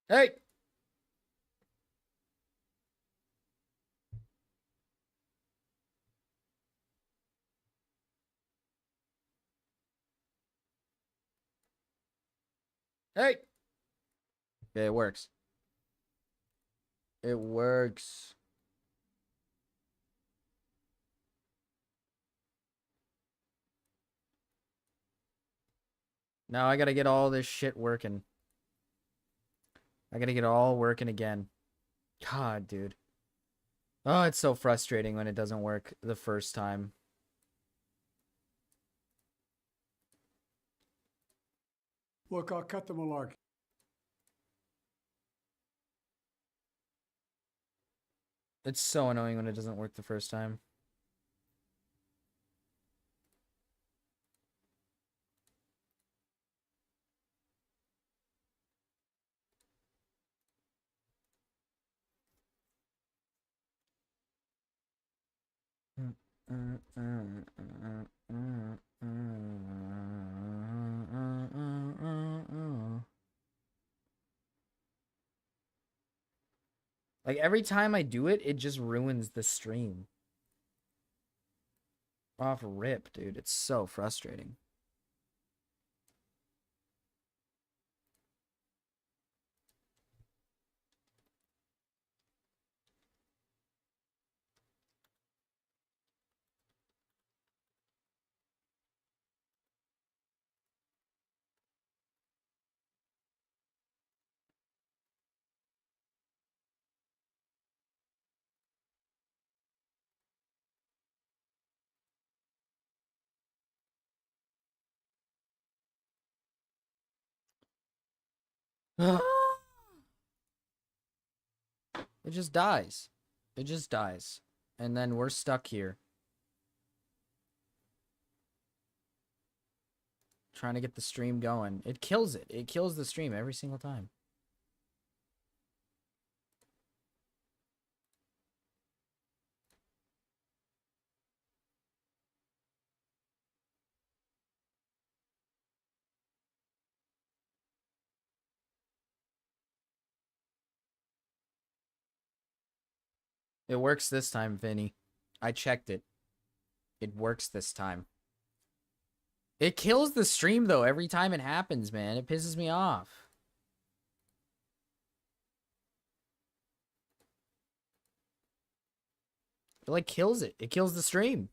Hey! Hey! Yeah, it works. It works. Now I gotta get all this shit working. I gotta get it all working again. God, dude. Oh, it's so frustrating when it doesn't work the first time. Look, I'll cut the malarkey. It's so annoying when it doesn't work the first time. Like every time I do it, it just ruins the stream. Off rip, dude. It's so frustrating. It just dies. It just dies. And then we're stuck here. Trying to get the stream going. It kills it. It kills the stream every single time. It works this time, Vinny. I checked it. It works this time. It kills the stream, though, every time it happens, man. It pisses me off. It, like, kills it. It kills the stream.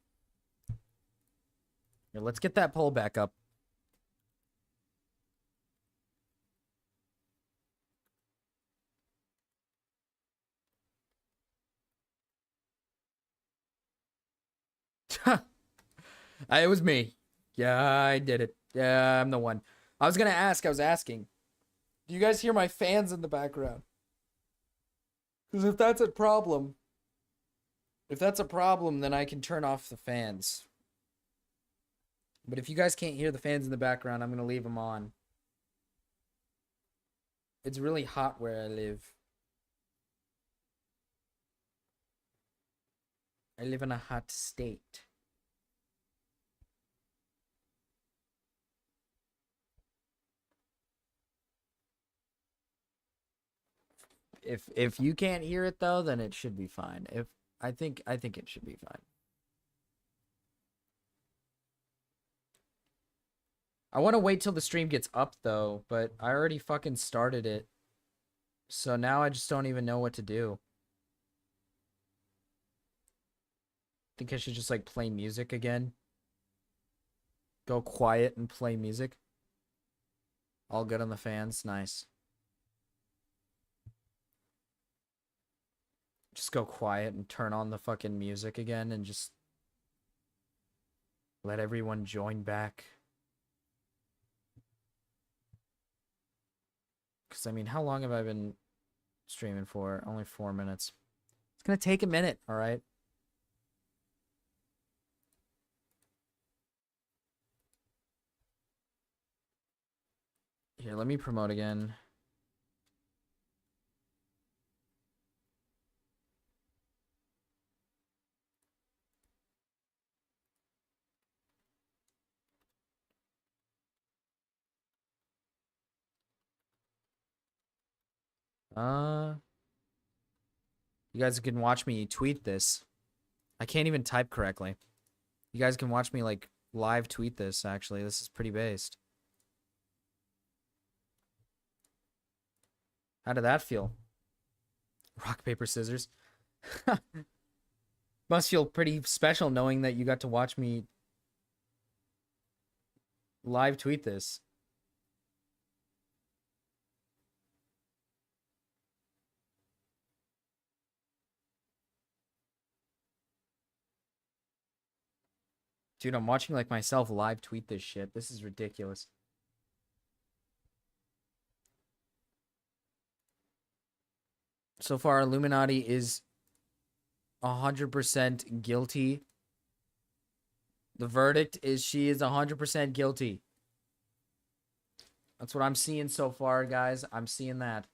Here, let's get that poll back up. It was me. Yeah, I did it. Yeah, I'm the one. I was gonna ask, I was asking. Do you guys hear my fans in the background? Because if that's a problem, then I can turn off the fans. But if you guys can't hear the fans in the background, I'm gonna leave them on. It's really hot where I live. I live in a hot state. If you can't hear it though, then it should be fine. If I think it should be fine. I want to wait till the stream gets up though, but I already fucking started it. So now I just don't even know what to do. Think I should just like play music again. Go quiet and play music. All good on the fans. Nice. Just go quiet and turn on the fucking music again and just let everyone join back. Because, I mean, how long have I been streaming for? Only 4 minutes. It's going to take a minute, all right? Here, let me promote again. You guys can watch me tweet this. I can't even type correctly. You guys can watch me, like, live tweet this, actually. This is pretty based. How did that feel? Rock, paper, scissors. Must feel pretty special knowing that you got to watch me live tweet this. Dude, I'm watching like myself live tweet this shit. This is ridiculous. So far, Illuminaughtii is 100% guilty. The verdict is she is 100% guilty. That's what I'm seeing so far, guys. I'm seeing that.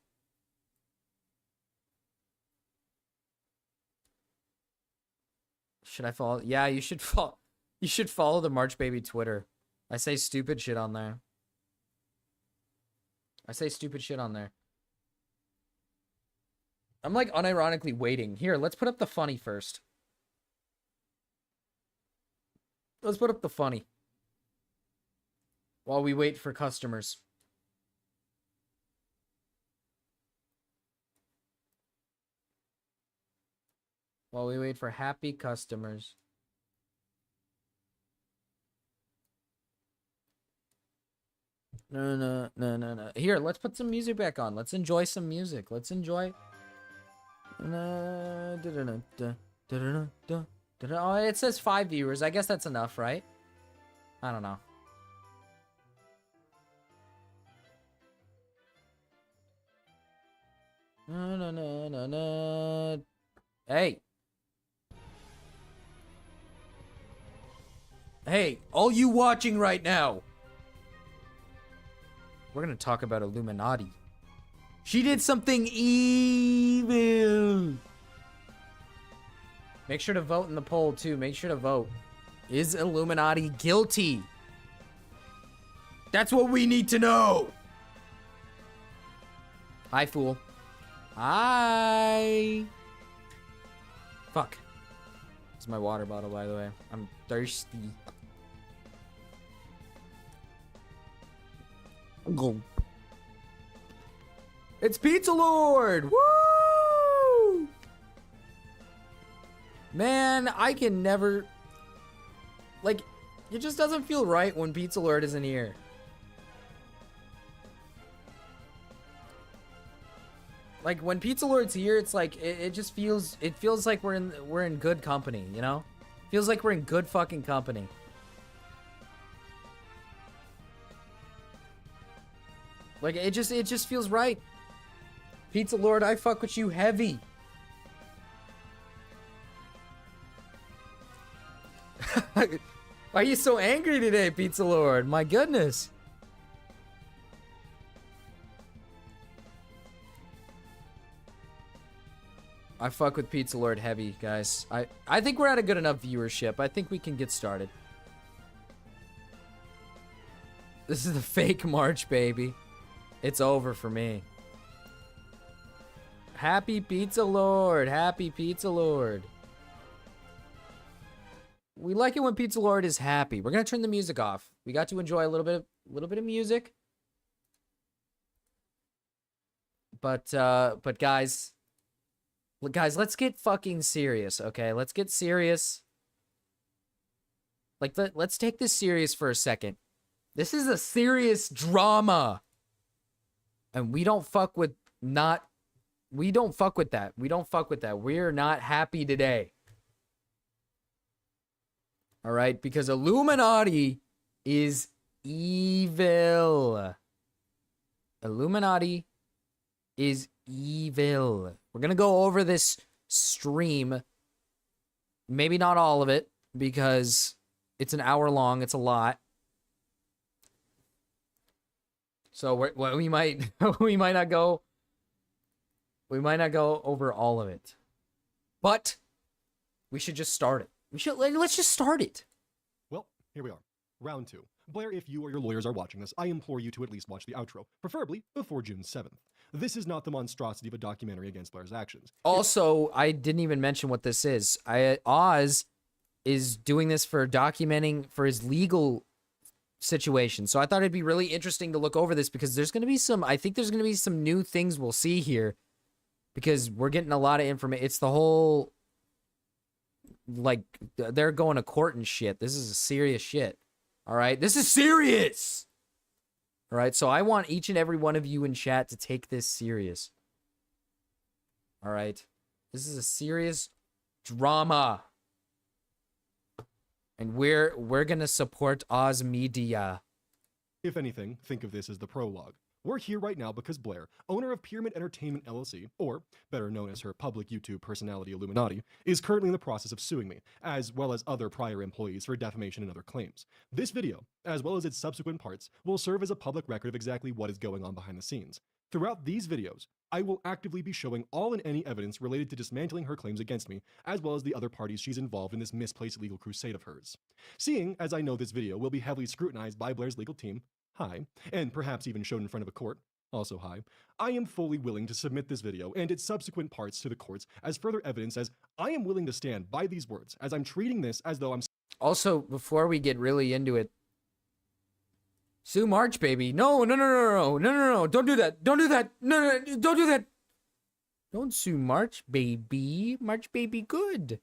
Should I follow? Yeah, you should follow. You should follow the March Baby Twitter. I say stupid shit on there. I say stupid shit on there. I'm like unironically waiting. Here, let's put up the funny first. Let's put up the funny. While we wait for customers. While we wait for happy customers. No. Here, let's put some music back on. Let's enjoy some music. Let's enjoy. Oh, it says 5 viewers. I guess that's enough, right? I don't know. No. Hey. Hey, all you watching right now. We're gonna talk about Illuminaughtii. She did something evil. Make sure to vote in the poll, too. Make sure to vote. Is Illuminaughtii guilty? That's what we need to know. Hi, fool. Hi. Fuck. This is my water bottle, by the way. I'm thirsty. Go. It's Pizza Lord! Woo! Man, I can never... Like, it just doesn't feel right when Pizza Lord isn't here. Like, when Pizza Lord's here, it's like, it just feels... It feels like we're in good company, you know? Feels like we're in good fucking company. Like, it just feels right. Pizza Lord, I fuck with you heavy. Why are you so angry today, Pizza Lord? My goodness. I fuck with Pizza Lord heavy, guys. I think we're at a good enough viewership. I think we can get started. This is the fake March, baby. It's over for me. Happy Pizza Lord. Happy Pizza Lord. We like it when Pizza Lord is happy. We're gonna turn the music off. We got to enjoy a little bit of music. But guys, let's get fucking serious, okay? Let's get serious. Like, let's take this serious for a second. This is a serious drama. And we don't fuck with that. We don't fuck with that. We're not happy today. All right? Because Illuminaughtii is evil. Illuminaughtii is evil. We're going to go over this stream. Maybe not all of it, because it's an hour long. It's a lot. So we might not go over all of it, but we should just start it. Let's just start it. Well, here we are. Round 2. Blair, if you or your lawyers are watching this, I implore you to at least watch the outro, preferably before June 7th. this is not the monstrosity of a documentary against Blair's actions. Also, I didn't even mention what this is. Oz is doing this for documenting for his legal situation. So I thought it'd be really interesting to look over this because there's going to be some, I think there's going to be some new things we'll see here because we're getting a lot of information. It's the whole, like, they're going to court and shit. This is serious shit. All right. This is serious. All right. So I want each and every one of you in chat to take this serious. All right. This is a serious drama. And we're going to support Oz Media. If anything, think of this as the prologue. We're here right now because Blair, owner of Pyramid Entertainment LLC, or better known as her public YouTube personality Illuminaughtii, is currently in the process of suing me, as well as other prior employees for defamation and other claims. This video, as well as its subsequent parts, will serve as a public record of exactly what is going on behind the scenes. Throughout these videos, I will actively be showing all and any evidence related to dismantling her claims against me, as well as the other parties she's involved in this misplaced legal crusade of hers. Seeing as I know this video will be heavily scrutinized by Blair's legal team, hi, and perhaps even shown in front of a court, also hi, I am fully willing to submit this video and its subsequent parts to the courts as further evidence, as I am willing to stand by these words, as I'm treating this as though I'm... Also, before we get really into it, Sue March, baby. No, no, no, no, no, no, no, no. Don't do that. Don't do that. No, no, no, don't do that. Don't sue March, baby. March, baby, good.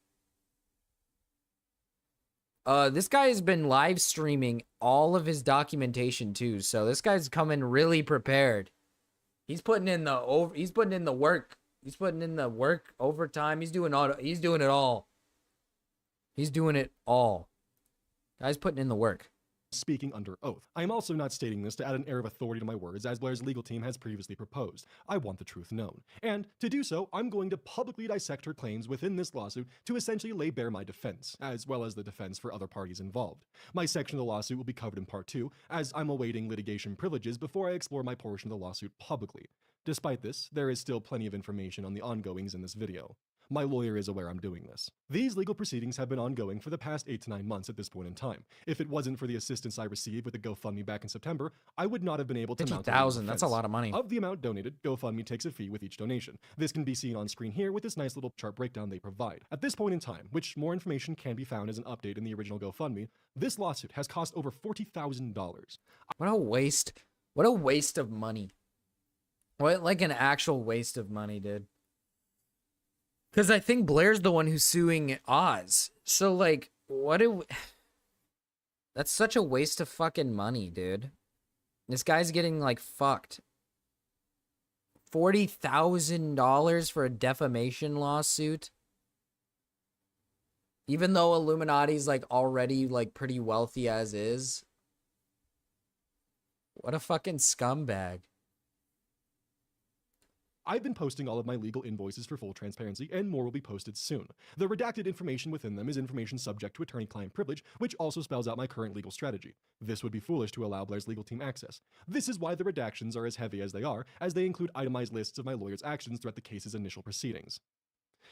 This guy has been live streaming all of his documentation too, so this guy's coming really prepared. He's putting in the work. He's putting in the work overtime. He's doing it all. He's doing it all. Guy's putting in the work. Speaking under oath. I am also not stating this to add an air of authority to my words, as Blair's legal team has previously proposed. I want the truth known. And to do so, I'm going to publicly dissect her claims within this lawsuit to essentially lay bare my defense, as well as the defense for other parties involved. My section of the lawsuit will be covered in part 2, as I'm awaiting litigation privileges before I explore my portion of the lawsuit publicly. Despite this, there is still plenty of information on the ongoings in this video. My lawyer is aware I'm doing this. These legal proceedings have been ongoing for the past 8 to 9 months at this point in time. If it wasn't for the assistance I received with the GoFundMe back in September, I would not have been able to mount a legal $50,000, that's a defense. lot of money. Of the amount donated, GoFundMe takes a fee with each donation. This can be seen on screen here with this nice little chart breakdown they provide. At this point in time, which more information can be found as an update in the original GoFundMe, this lawsuit has cost over $40,000. What a waste. What a waste of money. What, like an actual waste of money, dude. Because I think Blair's the one who's suing Oz. So, like, that's such a waste of fucking money, dude. This guy's getting, like, fucked. $40,000 for a defamation lawsuit? Even though Illuminauti's, like, already, like, pretty wealthy as is. What a fucking scumbag. I've been posting all of my legal invoices for full transparency, and more will be posted soon. The redacted information within them is information subject to attorney-client privilege, which also spells out my current legal strategy. This would be foolish to allow Blair's legal team access. This is why the redactions are as heavy as they are, as they include itemized lists of my lawyer's actions throughout the case's initial proceedings.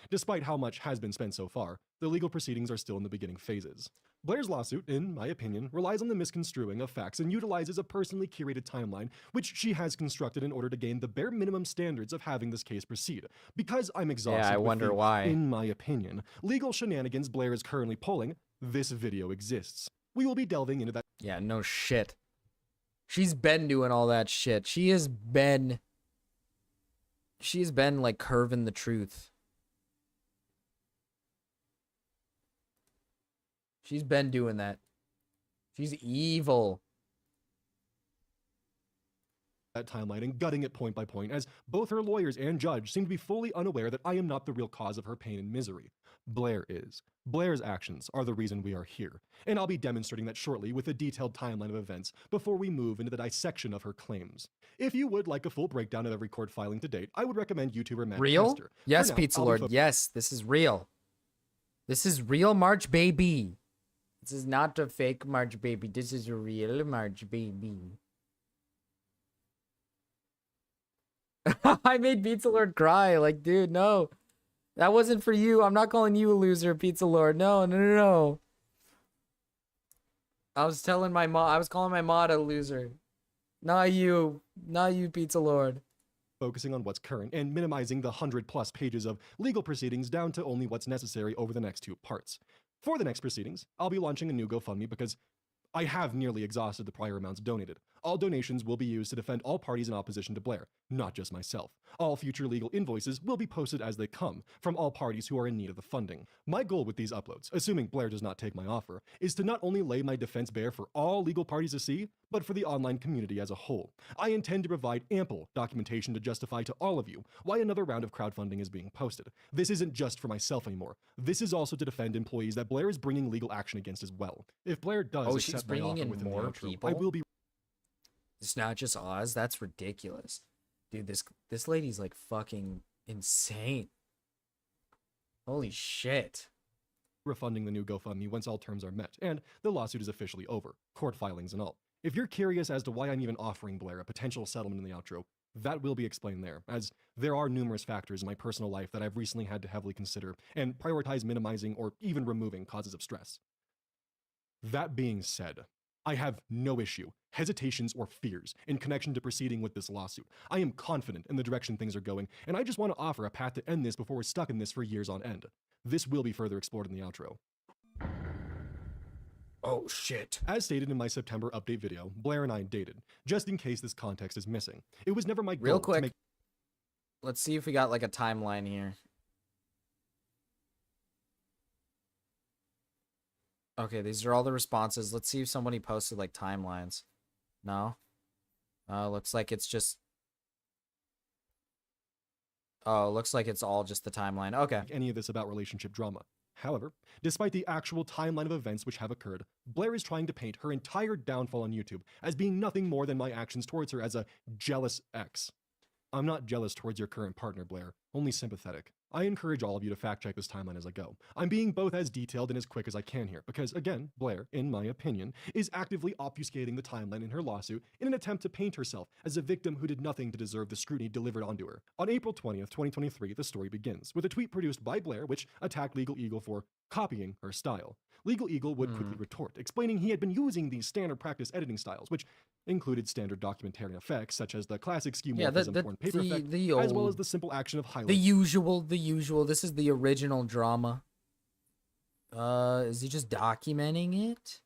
Despite how much has been spent so far, the legal proceedings are still in the beginning phases. Blair's lawsuit, in my opinion, relies on the misconstruing of facts and utilizes a personally curated timeline, which she has constructed in order to gain the bare minimum standards of having this case proceed. Because I'm exhausted Yeah, I with wonder the, why. in my opinion, legal shenanigans Blair is currently pulling, this video exists. We will be delving into that. Yeah, no shit. She's been doing all that shit. She's been, like, curving the truth. She's been doing that. She's evil. That timeline and gutting it point by point, as both her lawyers and judge seem to be fully unaware that I am not the real cause of her pain and misery. Blair is. Blair's actions are the reason we are here, and I'll be demonstrating that shortly with a detailed timeline of events before we move into the dissection of her claims. If you would like a full breakdown of every court filing to date, I would recommend YouTuber Matt Real? Hester. Yes, For now, Pizza I'll be Lord. Yes, this is real. This is real March baby. This is not a fake March baby. This is a real March baby. I made Pizza Lord cry. Like, dude, no. That wasn't for you. I'm not calling you a loser, Pizza Lord. No, no, no, no. I was telling I was calling my mod a loser. Not you. Not you, Pizza Lord. focusing on what's current and minimizing the 100+ pages of legal proceedings down to only what's necessary over the next 2 parts. For the next proceedings, I'll be launching a new GoFundMe because I have nearly exhausted the prior amounts donated. All donations will be used to defend all parties in opposition to Blair, not just myself. All future legal invoices will be posted as they come, from all parties who are in need of the funding. My goal with these uploads, assuming Blair does not take my offer, is to not only lay my defense bare for all legal parties to see, but for the online community as a whole. I intend to provide ample documentation to justify to all of you why another round of crowdfunding is being posted. This isn't just for myself anymore. This is also to defend employees that Blair is bringing legal action against as well. If Blair does she's accept my bringing offer in within the more outro, people? I will be It's not just Oz. That's ridiculous. Dude, this lady's like fucking insane. Holy shit. refunding the new GoFundMe once all terms are met, and the lawsuit is officially over, court filings and all. If you're curious as to why I'm even offering Blair a potential settlement in the outro, that will be explained there, as there are numerous factors in my personal life that I've recently had to heavily consider and prioritize minimizing or even removing causes of stress. That being said, I have no issue, hesitations, or fears in connection to proceeding with this lawsuit. I am confident in the direction things are going, and I just want to offer a path to end this before we're stuck in this for years on end. This will be further explored in the outro. Oh, shit. As stated in my September update video, Blair and I dated, just in case this context is missing. It was never my goal Real to quick, make let's see if we got like a timeline here. Okay, these are all the responses. Let's see if somebody posted like timelines. No? Looks like it's just... Oh, looks like it's all just the timeline. Okay. any of this about relationship drama. However, despite the actual timeline of events which have occurred, Blair is trying to paint her entire downfall on YouTube as being nothing more than my actions towards her as a jealous ex. I'm not jealous towards your current partner, Blair, only sympathetic. I encourage all of you to fact check this timeline as I go. I'm being both as detailed and as quick as I can here, because again, Blair, in my opinion, is actively obfuscating the timeline in her lawsuit in an attempt to paint herself as a victim who did nothing to deserve the scrutiny delivered onto her. On April 20th, 2023, the story begins, with a tweet produced by Blair which attacked Legal Eagle for copying her style. Legal Eagle would quickly retort, explaining he had been using these standard practice editing styles, which included standard documentary effects such as the classic skeuomorphism torn paper effect, as well as the simple action of highlighting. The usual. This is the original drama. Is he just documenting it?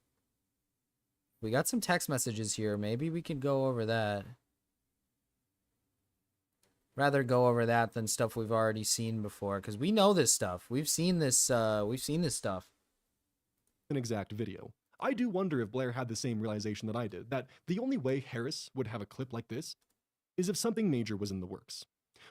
We got some text messages here. Maybe we could go over that. Rather go over that than stuff we've already seen before, because we know this stuff. We've seen this stuff. An exact video. I do wonder if Blair had the same realization that I did, that the only way Harris would have a clip like this is if something major was in the works.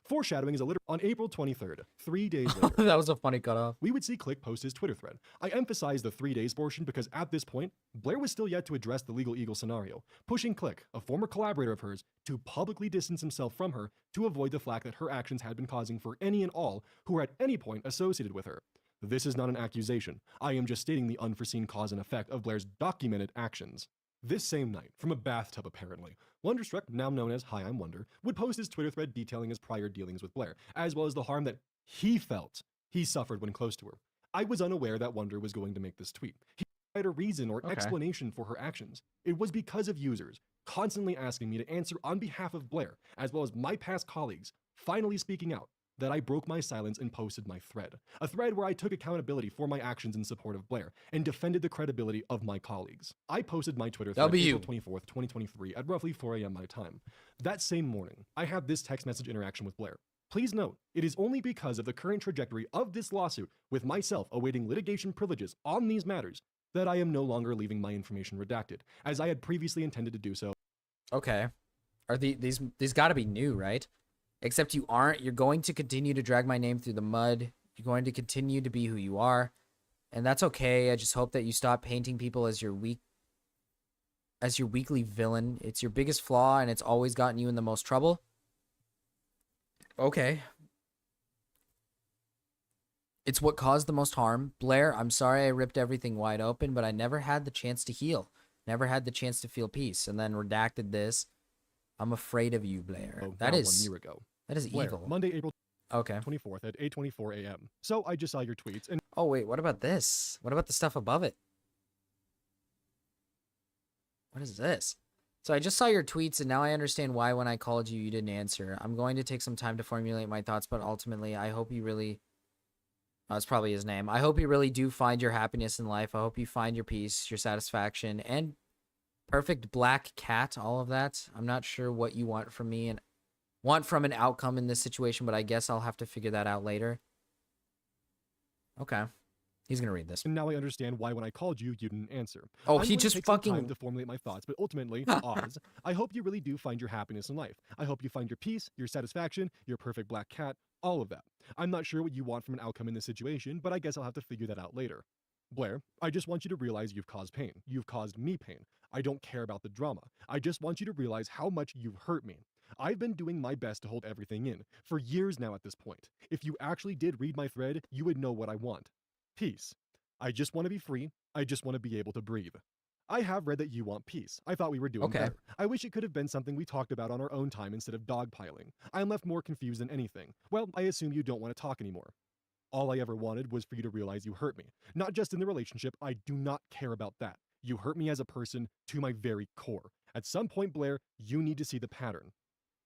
Foreshadowing is a literal. On April 23rd, 3 days later, That was a funny cutoff. we would see Click post his Twitter thread. I emphasize the 3 days portion because at this point, Blair was still yet to address the Legal Eagle scenario, pushing Click, a former collaborator of hers, to publicly distance himself from her to avoid the flack that her actions had been causing for any and all who were at any point associated with her. This is not an accusation. I am just stating the unforeseen cause and effect of Blair's documented actions. This same night, from a bathtub apparently, Wonderstruck, now known as Hi I'm Wonder, would post his Twitter thread detailing his prior dealings with Blair, as well as the harm that he felt he suffered when close to her. I was unaware that Wonder was going to make this tweet. He provided a reason or explanation for her actions. It was because of users constantly asking me to answer on behalf of Blair, as well as my past colleagues, finally speaking out, that I broke my silence and posted my thread. A thread where I took accountability for my actions in support of Blair and defended the credibility of my colleagues. I posted my Twitter thread April 24th, 2023 at roughly 4 a.m. my time. That same morning, I had this text message interaction with Blair. Please note, it is only because of the current trajectory of this lawsuit, with myself awaiting litigation privileges on these matters, that I am no longer leaving my information redacted, as I had previously intended to do so. Okay. Are these got to be new, right? Except you aren't. You're going to continue to drag my name through the mud. You're going to continue to be who you are. And that's okay. I just hope that you stop painting people as your weekly villain. It's your biggest flaw and it's always gotten you in the most trouble. Okay. It's what caused the most harm. Blair, I'm sorry I ripped everything wide open, but I never had the chance to heal. Never had the chance to feel peace. And then redacted this. I'm afraid of you, Blair. That is 1 year ago. That is Blair, evil. Monday, April Okay. 24th at 8:24 a.m. So I just saw your tweets and Oh, wait. What about this? What about the stuff above it? What is this? So I just saw your tweets, and now I understand why when I called you, you didn't answer. I'm going to take some time to formulate my thoughts, but ultimately, I hope you really... that's probably his name. I hope you really do find your happiness in life. I hope you find your peace, your satisfaction, and perfect black cat, all of that. I'm not sure what you want from me and want from an outcome in this situation, but I guess I'll have to figure that out later. Okay. He's gonna read this. And now I understand why when I called you, you didn't answer. Oh, I'm he going to just take some fucking... time to formulate my thoughts, but ultimately, Oz, I hope you really do find your happiness in life. I hope you find your peace, your satisfaction, your perfect black cat, all of that. I'm not sure what you want from an outcome in this situation, but I guess I'll have to figure that out later. Blair, I just want you to realize you've caused pain. You've caused me pain. I don't care about the drama. I just want you to realize how much you've hurt me. I've been doing my best to hold everything in, for years now at this point. If you actually did read my thread, you would know what I want. Peace. I just want to be free. I just want to be able to breathe. I have read that you want peace. I thought we were doing better. I wish it could have been something we talked about on our own time instead of dogpiling. I am left more confused than anything. Well, I assume you don't want to talk anymore. All I ever wanted was for you to realize you hurt me. Not just in the relationship, I do not care about that. You hurt me as a person to my very core. At some point, Blair, you need to see the pattern.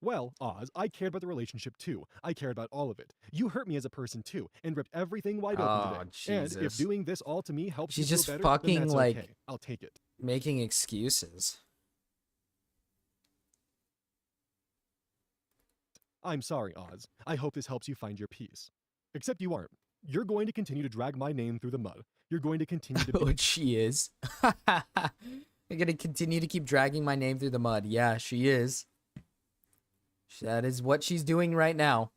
Well, Oz, I cared about the relationship too. I cared about all of it. You hurt me as a person too, and ripped everything wide open today. Jesus. And if doing this all to me helps She's you just feel better, fucking, then that's like, okay. I'll take it. making excuses. I'm sorry, Oz. I hope this helps you find your peace. Except you aren't. You're going to continue to drag my name through the mud. You're going to continue to be... Oh, she is. You're gonna continue to keep dragging my name through the mud. Yeah, she is. That is what she's doing right now.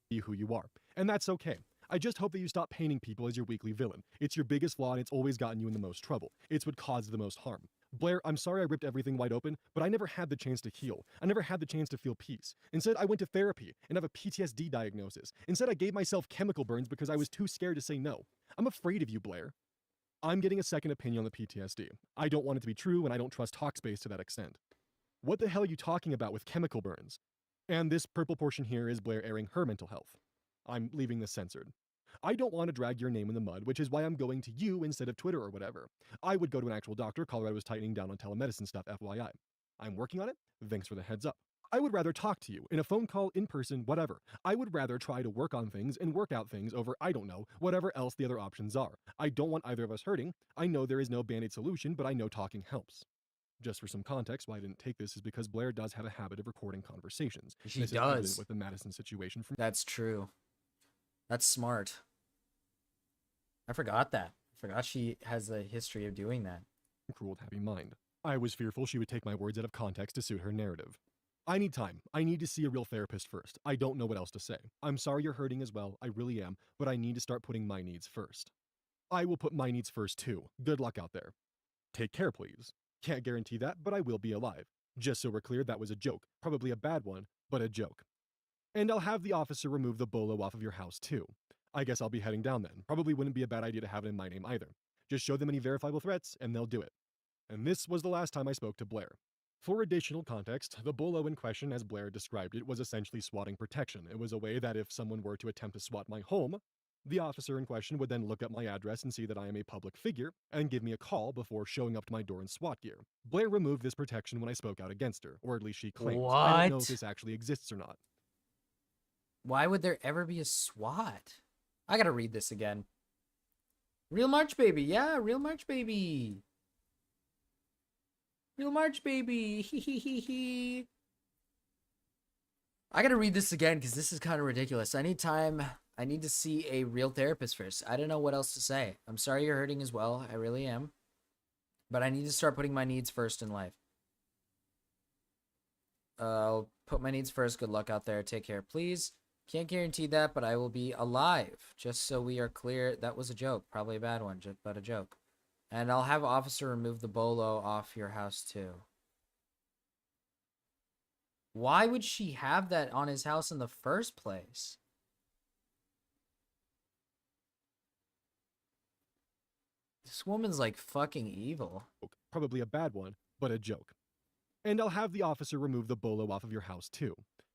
Be who you are. And that's okay. I just hope that you stop painting people as your weekly villain. It's your biggest flaw and it's always gotten you in the most trouble. It's what caused the most harm. Blair, I'm sorry I ripped everything wide open, but I never had the chance to heal. I never had the chance to feel peace. Instead, I went to therapy and have a PTSD diagnosis. Instead, I gave myself chemical burns because I was too scared to say no. I'm afraid of you, Blair. I'm getting a second opinion on the PTSD. I don't want it to be true and I don't trust Talkspace to that extent. What the hell are you talking about with chemical burns? And this purple portion here is Blair airing her mental health. I'm leaving this censored. I don't want to drag your name in the mud, which is why I'm going to you instead of Twitter or whatever. I would go to an actual doctor. Colorado was tightening down on telemedicine stuff, FYI. I'm working on it. Thanks for the heads up. I would rather talk to you in a phone call, in person, whatever. I would rather try to work on things and work out things over, I don't know, whatever else the other options are. I don't want either of us hurting. I know there is no band-aid solution, but I know talking helps. Just for some context, why I didn't take this is because Blair does have a habit of recording conversations. She this does. Is evident with the Madison situation from... That's true. That's smart. I forgot that. I forgot she has a history of doing that. Cruel happy mind. I was fearful she would take my words out of context to suit her narrative. I need time. I need to see a real therapist first. I don't know what else to say. I'm sorry you're hurting as well. I really am. But I need to start putting my needs first. I will put my needs first too. Good luck out there. Take care, please. Can't guarantee that, but I will be alive. Just so we're clear, that was a joke. Probably a bad one, but a joke. And I'll have the officer remove the bolo off of your house too. I guess I'll be heading down then. Probably wouldn't be a bad idea to have it in my name either. Just show them any verifiable threats, and they'll do it. And this was the last time I spoke to Blair. For additional context, the bolo in question, as Blair described it, was essentially swatting protection. It was a way that if someone were to attempt to swat my home, the officer in question would then look up my address and see that I am a public figure, and give me a call before showing up to my door in SWAT gear. Blair removed this protection when I spoke out against her, or at least she claims. What? I don't know if this actually exists or not. Why would there ever be a SWAT? I gotta read this again. Real March Baby. Yeah, Real March Baby. Real March Baby. Hee hee hee hee. I gotta read this again because this is kind of ridiculous. I need time. I need to see a real therapist first. I don't know what else to say. I'm sorry you're hurting as well. I really am. But I need to start putting my needs first in life. I'll put my needs first. Good luck out there. Take care, please. Can't guarantee that, but I will be alive. Just so we are clear, that was a joke. Probably a bad one, but a joke. And I'll have officer remove the bolo off your house too. Why would she have that on his house in the first place? This woman's like fucking evil. Probably a bad one, but a joke. And I'll have the officer remove the bolo off of your house too.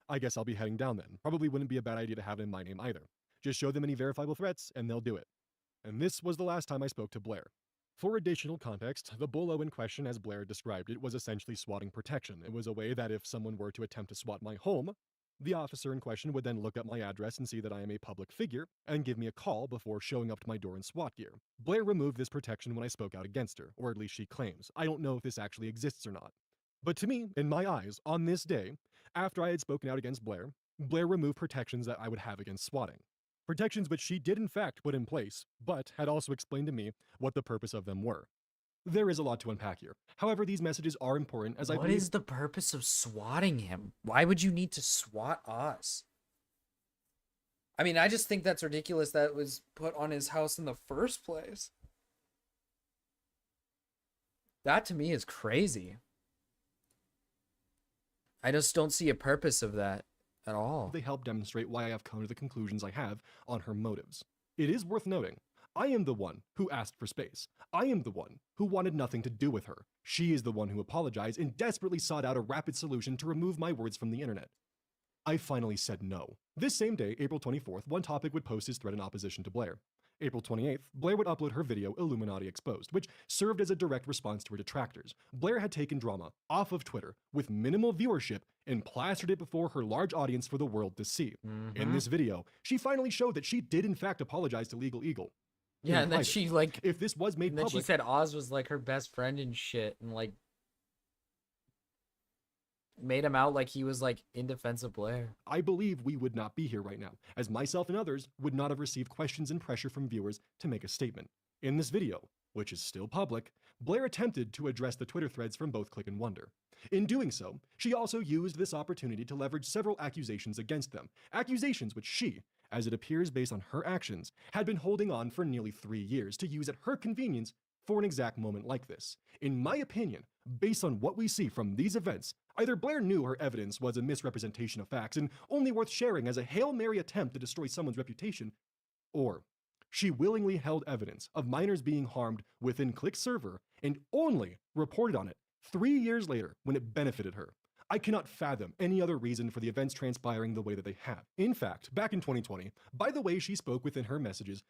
I guess I'll be heading down then. Probably wouldn't be a bad idea to have it in my name either. Just show them any verifiable threats, and they'll do it. And this was the last time I spoke to Blair. For additional context, the bolo in question, as Blair described it, was essentially swatting protection. It was a way that if someone were to attempt to swat my home, the officer in question would then look up my address and see that I am a public figure and give me a call before showing up to my door in SWAT gear. Blair removed this protection when I spoke out against her, or at least she claims. I don't know if this actually exists or not. But to me, in my eyes, on this day, after I had spoken out against Blair, Blair removed protections that I would have against swatting. Protections which she did in fact put in place, but had also explained to me what the purpose of them were. There is a lot to unpack here. However, these messages are important as I What believe— is the purpose of swatting him? Why would you need to swat us? I mean, I just think that's ridiculous that it was put on his house in the first place. That to me is crazy. I just don't see a purpose of that at all. they help demonstrate why I have come to the conclusions I have on her motives. It is worth noting, I am the one who asked for space. I am the one who wanted nothing to do with her. She is the one who apologized and desperately sought out a rapid solution to remove my words from the internet. I finally said no. This same day, April 24th, One Topic would post his thread in opposition to Blair. April 28th, Blair would upload her video, Illuminaughtii Exposed, which served as a direct response to her detractors. Blair had taken drama off of Twitter with minimal viewership and plastered it before her large audience for the world to see. In this video, she finally showed that she did in fact apologize to Legal Eagle. Yeah, in and then private. she like, If this was made and then public— she said Oz was like her best friend and shit, and like made him out like he was like in defense of Blair. I believe we would not be here right now, as myself and others would not have received questions and pressure from viewers to make a statement. In this video, which is still public, Blair attempted to address the Twitter threads from both Click and Wonder. In doing so, she also used this opportunity to leverage several accusations against them, accusations which she, as it appears based on her actions, had been holding on for nearly 3 years to use at her convenience for an exact moment like this. In my opinion, based on what we see from these events, either Blair knew her evidence was a misrepresentation of facts and only worth sharing as a Hail Mary attempt to destroy someone's reputation, or she willingly held evidence of minors being harmed within Click's server and only reported on it 3 years later when it benefited her. I cannot fathom any other reason for the events transpiring the way that they have. In fact, back in 2020, by the way she spoke within her messages,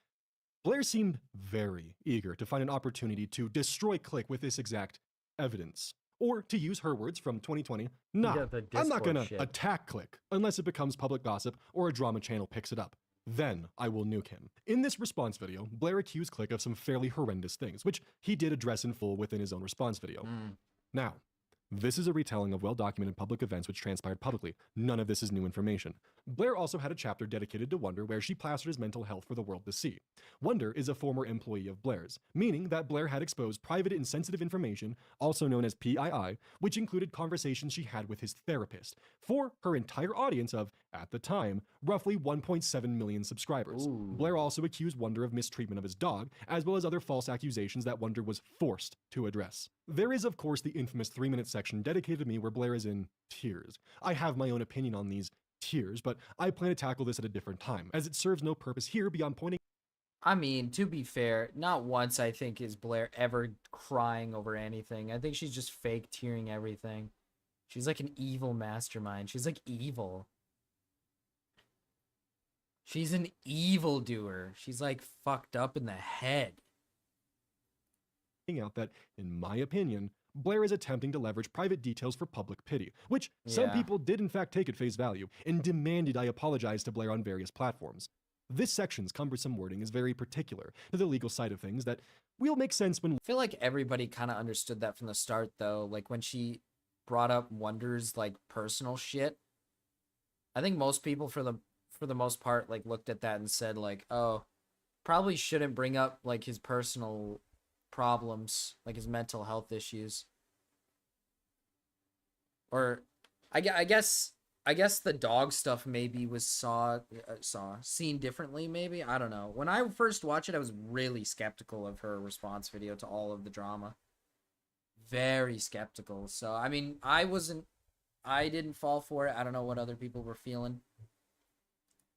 Blair seemed very eager to find an opportunity to destroy Click with this exact evidence. Or, to use her words from 2020, nah, Yeah, the I'm not Discord gonna shit. attack Click unless it becomes public gossip or a drama channel picks it up. Then I will nuke him. In this response video, Blair accused Click of some fairly horrendous things, which he did address in full within his own response video. Now, this is a retelling of well-documented public events which transpired publicly. None of this is new information. Blair also had a chapter dedicated to Wonder where she plastered his mental health for the world to see. Wonder is a former employee of Blair's, meaning that Blair had exposed private and sensitive information, also known as PII, which included conversations she had with his therapist, for her entire audience of, at the time, roughly 1.7 million subscribers. Blair also accused Wonder of mistreatment of his dog, as well as other false accusations that Wonder was forced to address. There is, of course, the infamous 3-minute section dedicated to me where Blair is in tears. I have my own opinion on these tears, but I plan to tackle this at a different time, as it serves no purpose here beyond pointing— I mean, to be fair, not once I think is Blair ever crying over anything. I think she's just fake tearing everything. She's like an evil mastermind. She's like evil. She's an evildoer. She's like fucked up in the head. out that, in my opinion, Blair is attempting to leverage private details for public pity, which some Yeah. people did in fact take at face value, and demanded I apologize to Blair on various platforms. This section's cumbersome wording is very particular to the legal side of things that will make sense when I feel like everybody kind of understood that from the start, though. Like when she brought up Wonder's like personal shit, I think most people, for the most part, like looked at that and said like, oh, probably shouldn't bring up like his personal problems, like his mental health issues. Or I guess the dog stuff maybe was seen differently, maybe. I don't know. When I first watched it, I was really skeptical of her response video to all of the drama. Very skeptical. So, I mean, I didn't fall for it. I don't know what other people were feeling.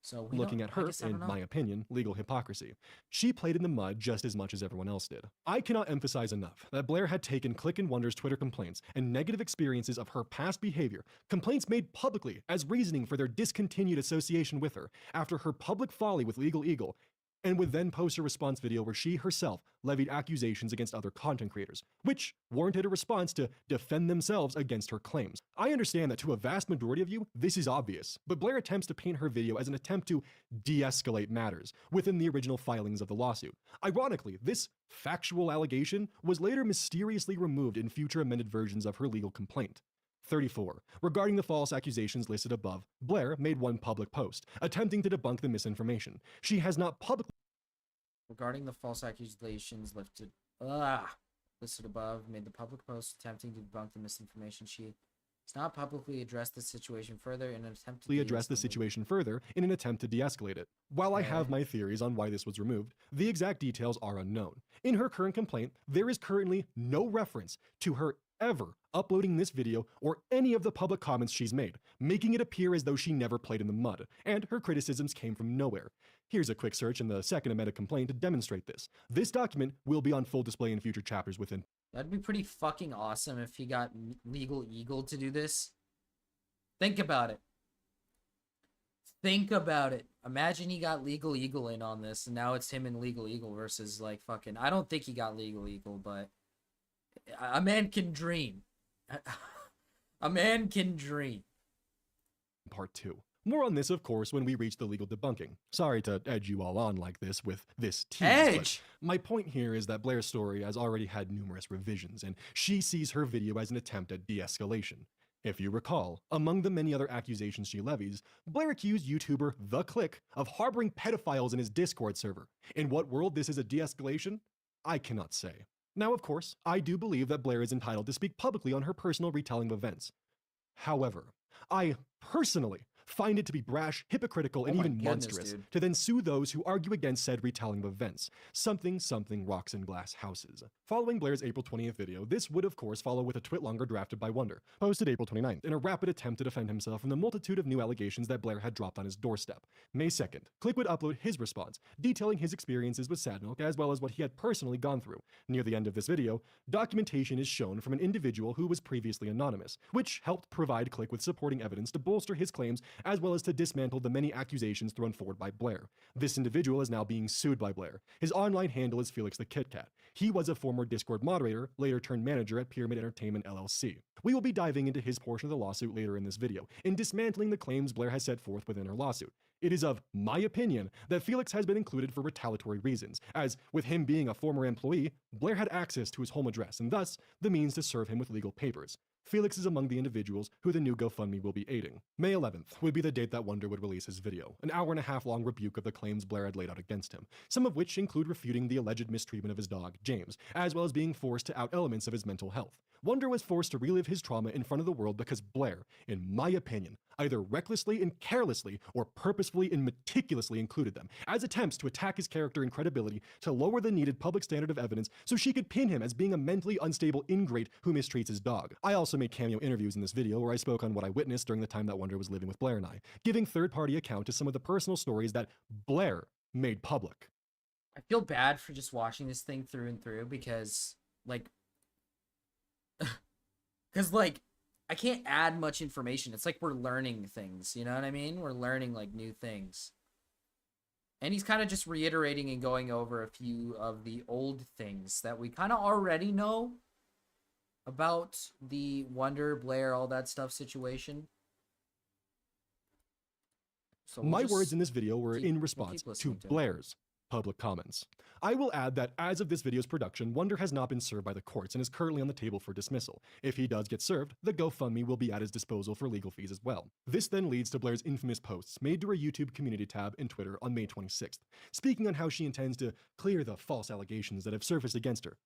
So looking at her, in my opinion, legal hypocrisy. She played in the mud just as much as everyone else did. I cannot emphasize enough that Blair had taken Click and Wonder's Twitter complaints and negative experiences of her past behavior, complaints made publicly, as reasoning for their discontinued association with her after her public folly with Legal Eagle, and would then post a response video where she herself levied accusations against other content creators, which warranted a response to defend themselves against her claims. I understand that to a vast majority of you, this is obvious, but Blair attempts to paint her video as an attempt to de-escalate matters within the original filings of the lawsuit. Ironically, this factual allegation was later mysteriously removed in future amended versions of her legal complaint. 34. Regarding the false accusations listed above, Blair made one public post, attempting to debunk the misinformation. She has not publicly Regarding the false accusations listed above, made the public post attempting to debunk the misinformation. She has not publicly addressed the situation further in an attempt to address the situation further in an attempt to de-escalate it. While I have my theories on why this was removed, the exact details are unknown. In her current complaint, there is currently no reference to her ever uploading this video or any of the public comments she's made, making it appear as though she never played in the mud, and her criticisms came from nowhere. Here's a quick search in the second amended complaint to demonstrate this. This document will be on full display in future chapters within. That'd be pretty fucking awesome if he got Legal Eagle to do this. Think about it. Think about it. Imagine he got Legal Eagle in on this, and now it's him and Legal Eagle versus, like, fucking... I don't think he got Legal Eagle, but... A man can dream. A man can dream. Part 2. More on this, of course, when we reach the legal debunking. Sorry to edge you all on like this with this tease, Edge! but my point here is that Blair's story has already had numerous revisions, and she sees her video as an attempt at de-escalation. If you recall, among the many other accusations she levies, Blair accused YouTuber The Click of harboring pedophiles in his Discord server. In what world this is a de-escalation? I cannot say. Now, of course, I do believe that Blair is entitled to speak publicly on her personal retelling of events. However, I personally find it to be brash, hypocritical, and even monstrous to then sue those who argue against said retelling of events. Something rocks in glass houses. Following Blair's April 20th video, this would of course follow with a twit longer drafted by Wonder, posted April 29th, in a rapid attempt to defend himself from the multitude of new allegations that Blair had dropped on his doorstep. May 2nd, Click would upload his response, detailing his experiences with Sad Milk as well as what he had personally gone through. Near the end of this video, documentation is shown from an individual who was previously anonymous, which helped provide Click with supporting evidence to bolster his claims as well as to dismantle the many accusations thrown forward by Blair. This individual is now being sued by Blair. His online handle is Felix the Kit Kat. He was a former Discord moderator, later turned manager at Pyramid Entertainment LLC. We will be diving into his portion of the lawsuit later in this video, in dismantling the claims Blair has set forth within her lawsuit. It is of my opinion that Felix has been included for retaliatory reasons, as with him being a former employee, Blair had access to his home address and thus the means to serve him with legal papers. Felix is among the individuals who the new GoFundMe will be aiding. May 11th would be the date that Wonder would release his video, an hour-and-a-half long rebuke of the claims Blair had laid out against him, some of which include refuting the alleged mistreatment of his dog, James, as well as being forced to out elements of his mental health. Wonder was forced to relive his trauma in front of the world because Blair, in my opinion, either recklessly and carelessly or purposefully and meticulously included them as attempts to attack his character and credibility to lower the needed public standard of evidence so she could pin him as being a mentally unstable ingrate who mistreats his dog. I also made cameo interviews in this video where I spoke on what I witnessed during the time that Wonder was living with Blair and I, giving third-party account to some of the personal stories that Blair made public. I feel bad for just watching this thing through and through because, like, I can't add much information. It's like we're learning things, you know what I mean? We're learning, like, new things. And he's kind of just reiterating and going over a few of the old things that we kind of already know about the Wonder, Blair, all that stuff situation. So my words in this video were in response to Blair's public comments. I will add that as of this video's production, Wonder has not been served by the courts and is currently on the table for dismissal. If he does get served, the GoFundMe will be at his disposal for legal fees as well. This then leads to Blair's infamous posts made to her YouTube community tab and Twitter on May 26th, speaking on how she intends to clear the false allegations that have surfaced against her.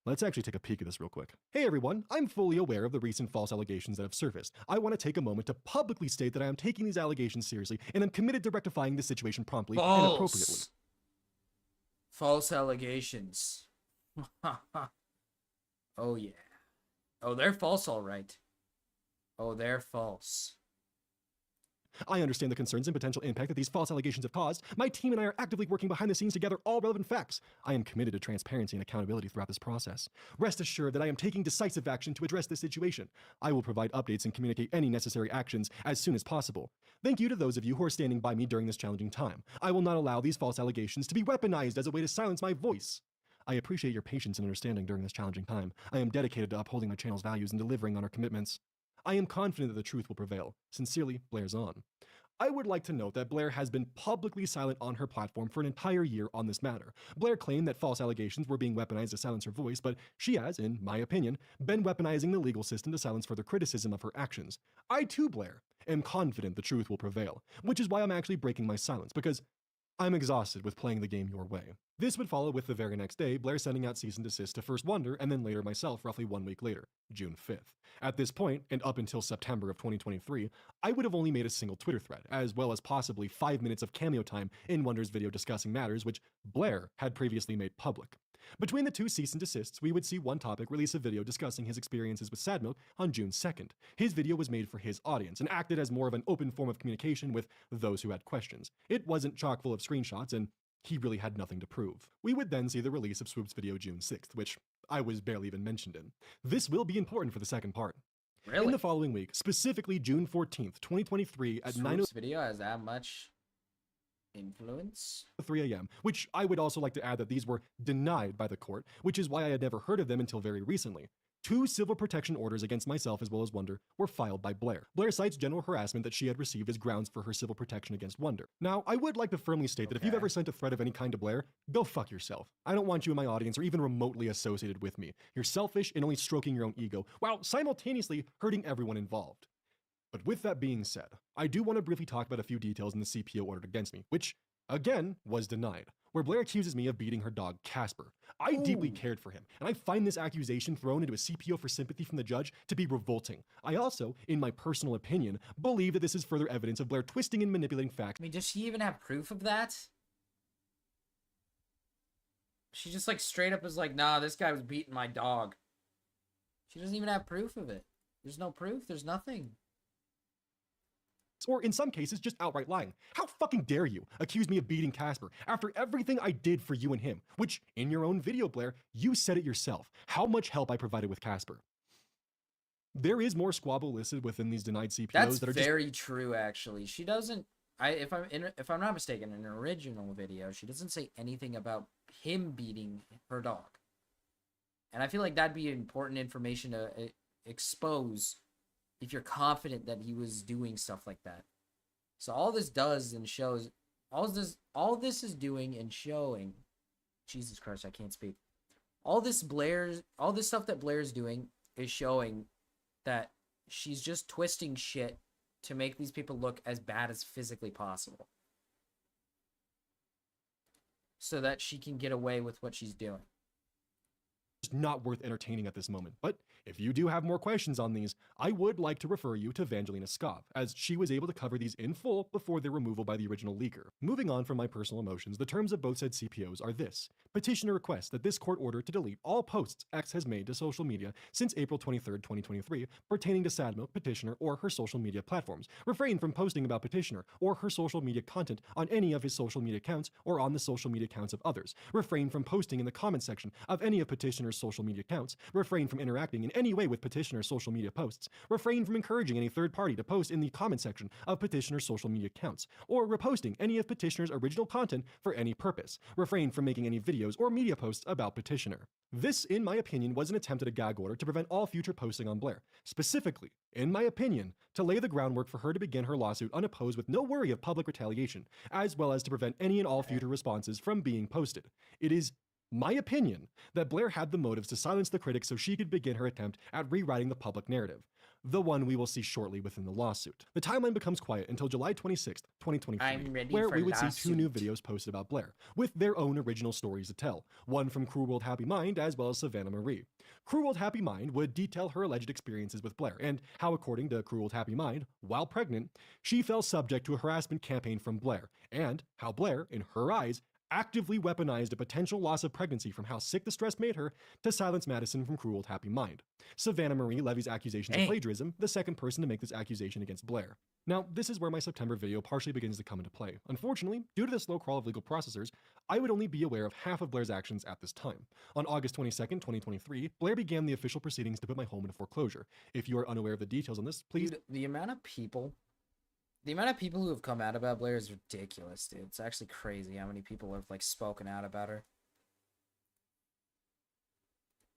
Let's actually take a peek at this real quick. Hey everyone, I'm fully aware of the recent false allegations that have surfaced. I want to take a moment to publicly state that I am taking these allegations seriously and I'm committed to rectifying this situation promptly and appropriately. False allegations. Oh yeah. Oh, they're false, all right. Oh, they're false. I understand the concerns and potential impact that these false allegations have caused. My team and I are actively working behind the scenes to gather all relevant facts. I am committed to transparency and accountability throughout this process. Rest assured that I am taking decisive action to address this situation. I will provide updates and communicate any necessary actions as soon as possible. Thank you to those of you who are standing by me during this challenging time. I will not allow these false allegations to be weaponized as a way to silence my voice. I appreciate your patience and understanding during this challenging time. I am dedicated to upholding my channel's values and delivering on our commitments. I am confident that the truth will prevail. Sincerely, Blair's on. I would like to note that Blair has been publicly silent on her platform for an entire year on this matter. Blair claimed that false allegations were being weaponized to silence her voice, but she has, in my opinion, been weaponizing the legal system to silence further criticism of her actions. I too, Blair, am confident the truth will prevail, which is why I'm actually breaking my silence, because I'm exhausted with playing the game your way. This would follow with the very next day, Blair sending out cease and desist to first Wonder and then later myself roughly 1 week later, June 5th. At this point, and up until September of 2023, I would have only made a single Twitter thread, as well as possibly 5 minutes of cameo time in Wonder's video discussing matters which Blair had previously made public. Between the two cease and desists, we would see One Topic release a video discussing his experiences with Sad Milk on June 2nd. His video was made for his audience and acted as more of an open form of communication with those who had questions. It wasn't chock full of screenshots, and he really had nothing to prove. We would then see the release of Swoop's video June 6th, which I was barely even mentioned in. This will be important for the second part. Really? In the following week, specifically June 14th, 2023 at 9:03 Swoop's video has that much influence? a.m., which I would also like to add that these were denied by the court, which is why I had never heard of them until very recently. 2 civil protection orders against myself as well as Wonder were filed by Blair. Blair cites general harassment that she had received as grounds for her civil protection against Wonder. Now, I would like to firmly state that if you've ever sent a threat of any kind to Blair, go fuck yourself. I don't want you in my audience or even remotely associated with me. You're selfish and only stroking your own ego, while simultaneously hurting everyone involved. But with that being said, I do want to briefly talk about a few details in the CPO ordered against me, which, again, was denied, where Blair accuses me of beating her dog, Casper. I deeply cared for him, and I find this accusation thrown into a CPO for sympathy from the judge to be revolting. I also, in my personal opinion, believe that this is further evidence of Blair twisting and manipulating facts. I mean, does she even have proof of that? She just like straight up is like, nah, this guy was beating my dog. She doesn't even have proof of it. There's no proof. There's nothing. Or in some cases, just outright lying. How fucking dare you accuse me of beating Casper after everything I did for you and him, which, in your own video, Blair, you said it yourself, how much help I provided with Casper. There is more squabble listed within these denied CPOs That's that are very true, actually. She doesn't. If I'm not mistaken, in an original video, she doesn't say anything about him beating her dog, and I feel like that'd be important information to expose if you're confident that he was doing stuff like that. So all this does and shows, all this is doing and showing. Jesus Christ, I can't speak. All this stuff that Blair's doing is showing that she's just twisting shit to make these people look as bad as physically possible, so that she can get away with what she's doing. not worth entertaining at this moment. But if you do have more questions on these, I would like to refer you to Evangelina Skov, as she was able to cover these in full before their removal by the original leaker. Moving on from my personal emotions, the terms of both said CPOs are this. Petitioner requests that this court order to delete all posts X has made to social media since April 23rd, 2023, pertaining to Sad Milk, Petitioner, or her social media platforms. Refrain from posting about Petitioner or her social media content on any of his social media accounts or on the social media accounts of others. Refrain from posting in the comment section of any of Petitioner's social media accounts. Refrain from interacting in any way with Petitioner's social media posts. Refrain from encouraging any third party to post in the comment section of Petitioner's social media accounts, or reposting any of Petitioner's original content for any purpose. Refrain from making any videos or media posts about Petitioner. This, in my opinion, was an attempt at a gag order to prevent all future posting on Blair. Specifically, in my opinion, to lay the groundwork for her to begin her lawsuit unopposed with no worry of public retaliation, as well as to prevent any and all future responses from being posted. It is my opinion that Blair had the motives to silence the critics so she could begin her attempt at rewriting the public narrative, the one we will see shortly within the lawsuit. The timeline becomes quiet until July 26th, 2023, where we would see 2 new videos posted about Blair, with their own original stories to tell, one from Cruel World Happy Mind as well as Savannah Marie. Cruel World Happy Mind would detail her alleged experiences with Blair and how, according to Cruel World Happy Mind, while pregnant, she fell subject to a harassment campaign from Blair, and how Blair, in her eyes, actively weaponized a potential loss of pregnancy from how sick the stress made her to silence Madison from Cruel with Happy Mind. Savannah Marie levies accusations of plagiarism, the second person to make this accusation against Blair. Now, this is where my September video partially begins to come into play. Unfortunately, due to the slow crawl of legal processors, I would only be aware of half of Blair's actions at this time. On August 22nd, 2023, Blair began the official proceedings to put my home into foreclosure. If you are unaware of the details on this, please... Dude, the amount of people who have come out about Blair is ridiculous, dude. It's actually crazy how many people have, like, spoken out about her.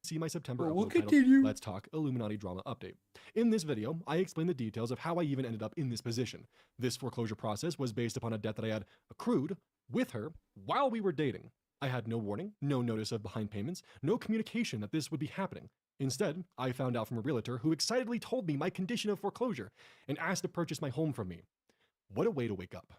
See my September Well, we'll upload titled, continue. Let's Talk Illuminati Drama Update. In this video, I explain the details of how I even ended up in this position. This foreclosure process was based upon a debt that I had accrued with her while we were dating. I had no warning, no notice of behind payments, no communication that this would be happening. Instead, I found out from a realtor who excitedly told me my condition of foreclosure and asked to purchase my home from me. What a way to wake up.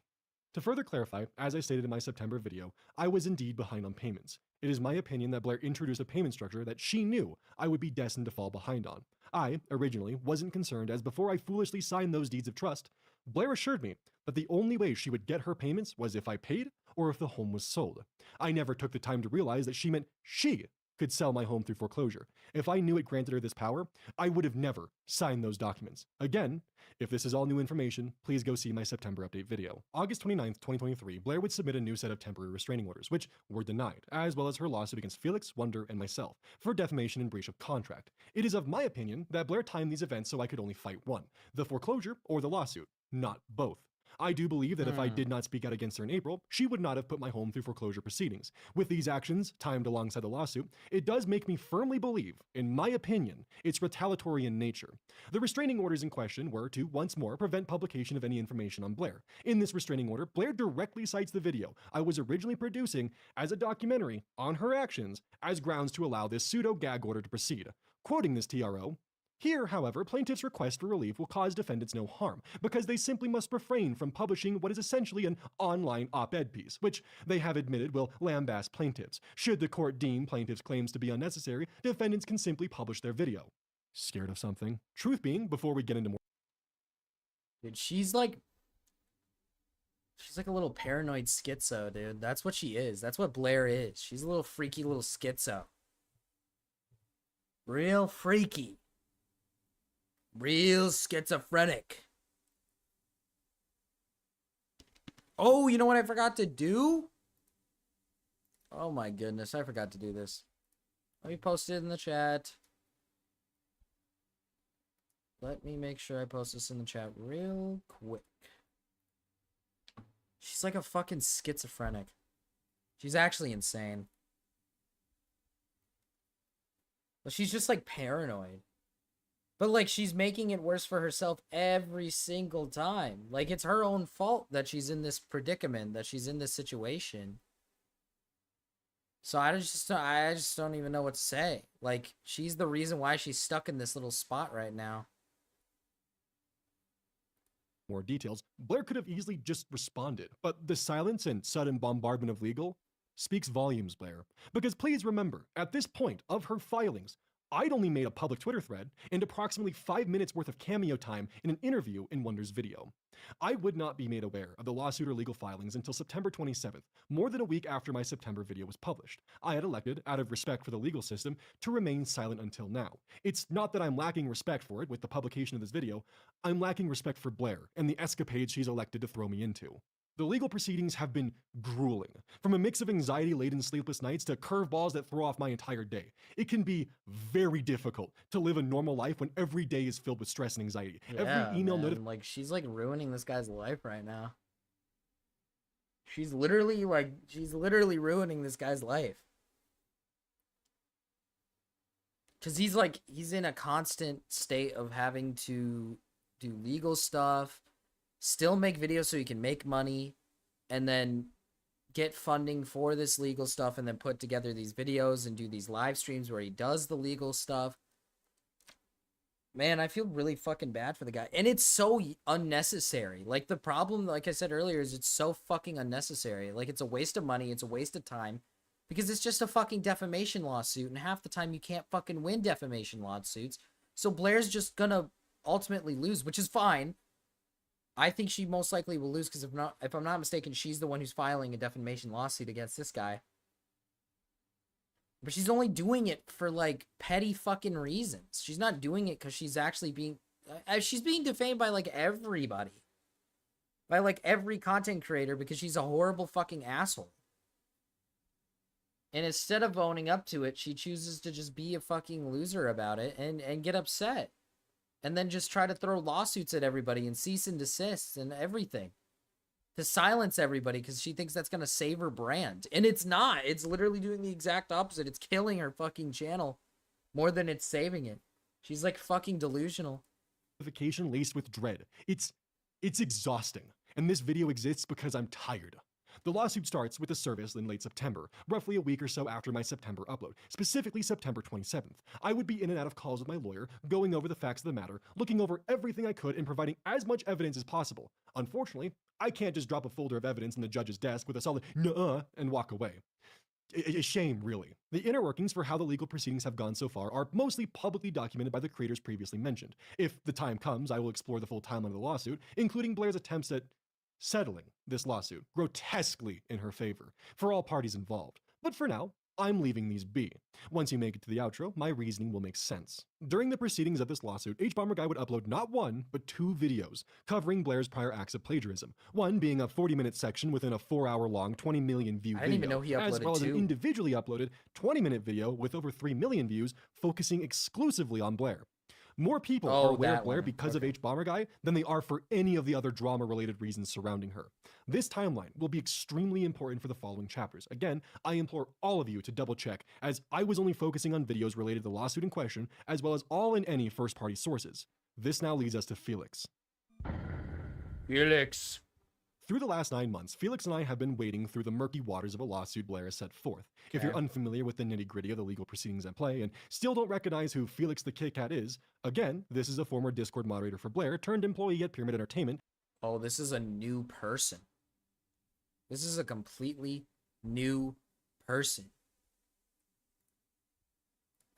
To further clarify, as I stated in my September video, I was indeed behind on payments. It is my opinion that Blair introduced a payment structure that she knew I would be destined to fall behind on. I, originally, wasn't concerned as before I foolishly signed those deeds of trust, Blair assured me that the only way she would get her payments was if I paid or if the home was sold. I never took the time to realize that she meant she could sell my home through foreclosure. If I knew it granted her this power, I would have never signed those documents. Again, if this is all new information, please go see my September update video. August 29th, 2023, Blair would submit a new set of temporary restraining orders, which were denied, as well as her lawsuit against Felix, Wonder, and myself for defamation and breach of contract. It is of my opinion that Blair timed these events so I could only fight one, the foreclosure or the lawsuit, not both. I do believe that if I did not speak out against her in April, she would not have put my home through foreclosure proceedings. With these actions, timed alongside the lawsuit, it does make me firmly believe, in my opinion, it's retaliatory in nature. The restraining orders in question were to, once more, prevent publication of any information on Blair. In this restraining order, Blair directly cites the video I was originally producing as a documentary on her actions as grounds to allow this pseudo-gag order to proceed. Quoting this TRO, here, however, plaintiffs' request for relief will cause defendants no harm, because they simply must refrain from publishing what is essentially an online op-ed piece, which they have admitted will lambaste plaintiffs. Should the court deem plaintiffs' claims to be unnecessary, defendants can simply publish their video. Scared of something? Truth being, before we get into more... Dude, she's like a little paranoid schizo, dude. That's what she is. That's what Blair is. She's a little freaky little schizo. Real freaky. Real schizophrenic. Oh, you know what I forgot to do? Oh my goodness, I forgot to do this. Let me post it in the chat. Let me make sure I post this in the chat real quick. She's like a fucking schizophrenic. She's actually insane. But she's just like paranoid. But, like, she's making it worse for herself every single time. Like, it's her own fault that she's in this predicament, that she's in this situation. So I just don't even know what to say. Like, she's the reason why she's stuck in this little spot right now. More details, Blair could have easily just responded, but the silence and sudden bombardment of legal speaks volumes, Blair. Because please remember, at this point of her filings, I'd only made a public Twitter thread and approximately 5 minutes worth of cameo time in an interview in Wonder's video. I would not be made aware of the lawsuit or legal filings until September 27th, more than a week after my September video was published. I had elected, out of respect for the legal system, to remain silent until now. It's not that I'm lacking respect for it with the publication of this video, I'm lacking respect for Blair and the escapades she's elected to throw me into. The legal proceedings have been grueling, from a mix of anxiety-laden sleepless nights to curveballs that throw off my entire day. It can be very difficult to live a normal life when every day is filled with stress and anxiety. Yeah, every email man. Like, she's like ruining this guy's life right now. She's literally ruining this guy's life. Cause he's in a constant state of having to do legal stuff, still make videos so he can make money, and then get funding for this legal stuff, and then put together these videos and do these live streams where he does the legal stuff. Man, I feel really fucking bad for the guy. And it's so unnecessary. Like, the problem, like I said earlier, is it's so fucking unnecessary. Like, it's a waste of money, it's a waste of time, because it's just a fucking defamation lawsuit, and half the time you can't fucking win defamation lawsuits. So Blair's just gonna ultimately lose, which is fine. I think she most likely will lose because if I'm not mistaken, she's the one who's filing a defamation lawsuit against this guy. But she's only doing it for like petty fucking reasons. She's not doing it because she's actually she's being defamed by like everybody. By like every content creator because she's a horrible fucking asshole. And instead of owning up to it, she chooses to just be a fucking loser about it and get upset. And then just try to throw lawsuits at everybody and cease and desist and everything. To silence everybody because she thinks that's going to save her brand. And it's not. It's literally doing the exact opposite. It's killing her fucking channel more than it's saving it. She's like fucking delusional. Justification laced with dread. It's exhausting. And this video exists because I'm tired. The lawsuit starts with the service in late September, roughly a week or so after my September upload, specifically September 27th. I would be in and out of calls with my lawyer, going over the facts of the matter, looking over everything I could, and providing as much evidence as possible. Unfortunately, I can't just drop a folder of evidence in the judge's desk with a solid "nuh-uh" and walk away. A shame, really. The inner workings for how the legal proceedings have gone so far are mostly publicly documented by the creators previously mentioned. If the time comes, I will explore the full timeline of the lawsuit, including Blair's attempts at settling this lawsuit, grotesquely in her favor, for all parties involved. But for now, I'm leaving these be. Once you make it to the outro, my reasoning will make sense. During the proceedings of this lawsuit, HBomberGuy would upload not one, but 2 videos covering Blair's prior acts of plagiarism. One being a 40-minute section within a 4-hour-long, 20 million view video. I didn't even know he uploaded as well as an 2. individually uploaded 20-minute video with over 3 million views, focusing exclusively on Blair. More people are aware of Blair because of HBomberGuy than they are for any of the other drama-related reasons surrounding her. This timeline will be extremely important for the following chapters. Again, I implore all of you to double-check, as I was only focusing on videos related to the lawsuit in question, as well as all and any first-party sources. This now leads us to Felix. Felix. Through the last 9 months, Felix and I have been wading through the murky waters of a lawsuit Blair has set forth. Okay. If you're unfamiliar with the nitty-gritty of the legal proceedings at play and still don't recognize who Felix the Kit Kat is, again, this is a former Discord moderator for Blair turned employee at Pyramid Entertainment. Oh, this is a new person. This is a completely new person.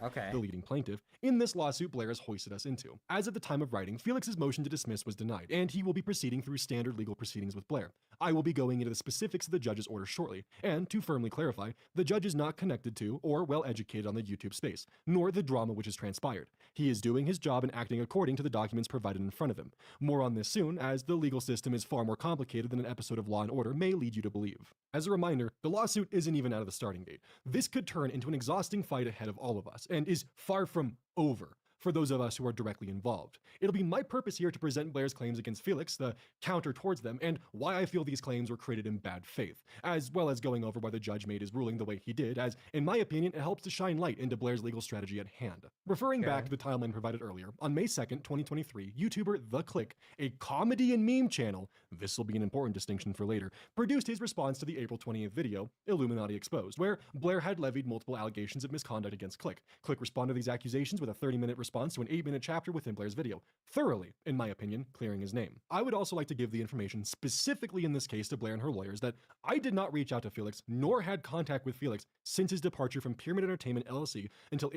Okay. The leading plaintiff in this lawsuit Blair has hoisted us into. As of the time of writing, Felix's motion to dismiss was denied, and he will be proceeding through standard legal proceedings with Blair. I will be going into the specifics of the judge's order shortly, and to firmly clarify, the judge is not connected to or well educated on the YouTube space, nor the drama which has transpired. He is doing his job and acting according to the documents provided in front of him. More on this soon, as the legal system is far more complicated than an episode of Law & Order may lead you to believe. As a reminder, the lawsuit isn't even out of the starting gate. This could turn into an exhausting fight ahead of all of us, and is far from over for those of us who are directly involved. It'll be my purpose here to present Blair's claims against Felix, the counter towards them, and why I feel these claims were created in bad faith, as well as going over why the judge made his ruling the way he did, as, in my opinion, it helps to shine light into Blair's legal strategy at hand. Referring back to the timeline provided earlier, on May 2nd, 2023, YouTuber The Click, a comedy and meme channel, this will be an important distinction for later, produced his response to the April 20th video, Illuminaughtii Exposed, where Blair had levied multiple allegations of misconduct against Click. Click responded to these accusations with a 30-minute response to an 8-minute chapter within Blair's video, thoroughly, in my opinion, clearing his name. I would also like to give the information specifically in this case to Blair and her lawyers that I did not reach out to Felix, nor had contact with Felix since his departure from Pyramid Entertainment LLC until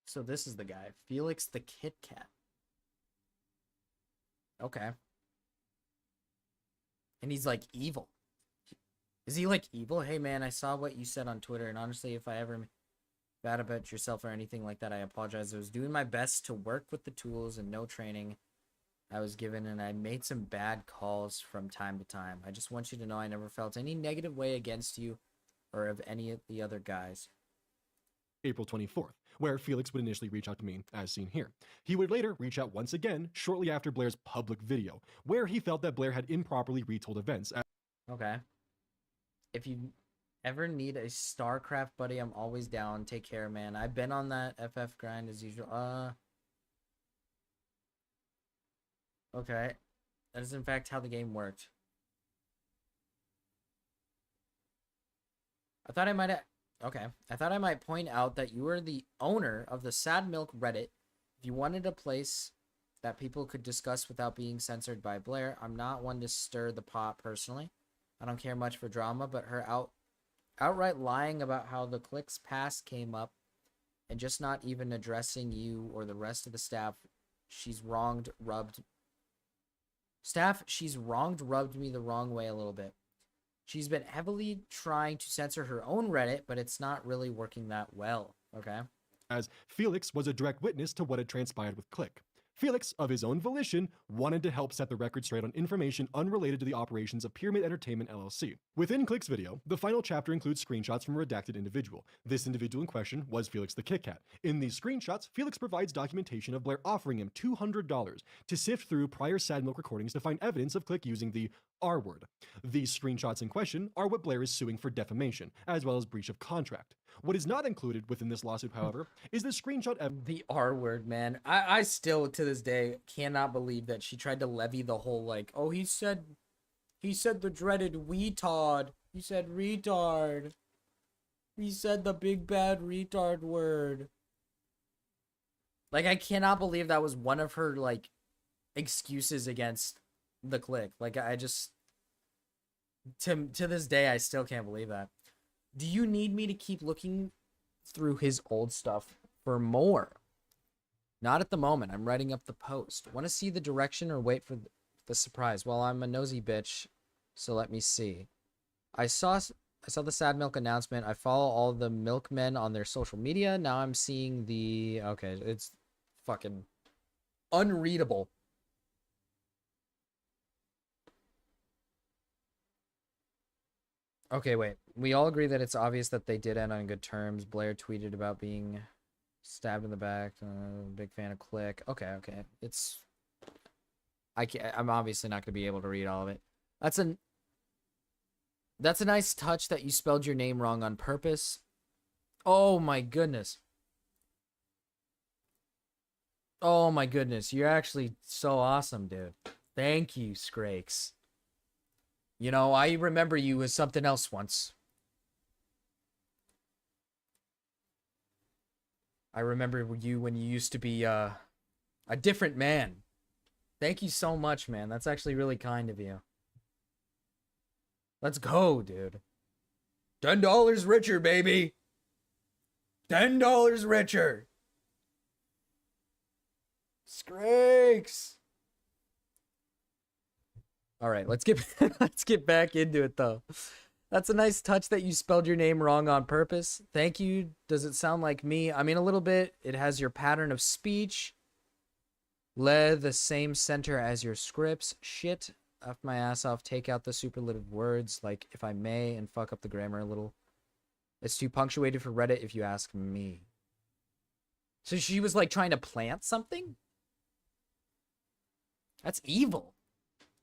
So this is the guy, Felix the Kit Kat. Okay. And he's like evil. Is he like evil? Hey man, I saw what you said on Twitter, and honestly, if I ever bad about yourself or anything like that, I apologize. I was doing my best to work with the tools and no training I was given, and I made some bad calls from time to time. I just want you to know I never felt any negative way against you or of any of the other guys. April 24th, where Felix would initially reach out to me, as seen here. He would later reach out once again, shortly after Blair's public video, where he felt that Blair had improperly retold events. Okay. If you ever need a StarCraft buddy, I'm always down. Take care, man. I've been on that FF grind as usual. Okay. That is in fact how the game worked. I thought I might point out that you are the owner of the Sad Milk Reddit. If you wanted a place that people could discuss without being censored by Blair, I'm not one to stir the pot personally. I don't care much for drama, but her outright lying about how the Click's past came up and just not even addressing you or the rest of the staff she's wronged rubbed Staff, she's rubbed me the wrong way a little bit. She's been heavily trying to censor her own Reddit, but it's not really working that well, okay? As Felix was a direct witness to what had transpired with Click. Felix, of his own volition, wanted to help set the record straight on information unrelated to the operations of Pyramid Entertainment LLC. Within Click's video, the final chapter includes screenshots from a redacted individual. This individual in question was Felix the Kit Kat. In these screenshots, Felix provides documentation of Blair offering him $200 to sift through prior Sad Milk recordings to find evidence of Click using the R word. These screenshots in question are what Blair is suing for defamation, as well as breach of contract. What is not included within this lawsuit, however, is the screenshot The R word, man. I still, to this day, cannot believe that she tried to levy the whole, like, oh, he said the dreaded weetard. He said retard. He said the big bad retard word. Like, I cannot believe that was one of her, like, excuses against the Click. Like, I just, to this day, I still can't believe that. Do you need me to keep looking through his old stuff for more? Not at the moment. I'm writing up the post. Want to see the direction or wait for the surprise? Well, I'm a nosy bitch, so let me see. I saw the Sad Milk announcement. I follow all the milkmen on their social media. Now I'm seeing the... Okay, it's fucking unreadable. Okay, wait. We all agree that it's obvious that they did end on good terms. Blair tweeted about being stabbed in the back. Big fan of Click. Okay. It's... I'm obviously not going to be able to read all of it. That's a nice touch that you spelled your name wrong on purpose. Oh my goodness. Oh my goodness. You're actually so awesome, dude. Thank you, Skrakes. You know, I remember you as something else once. I remember you when you used to be a different man. Thank you so much, man. That's actually really kind of you. Let's go, dude. $10 richer, baby. $10 richer. Skrakes. All right, let's get back into it though. That's a nice touch that you spelled your name wrong on purpose. Thank you. Does it sound like me? I mean, a little bit. It has your pattern of speech. The same center as your scripts. Shit. F my ass off. Take out the superlative words like if I may and fuck up the grammar a little. It's too punctuated for Reddit if you ask me. So she was like trying to plant something? That's evil.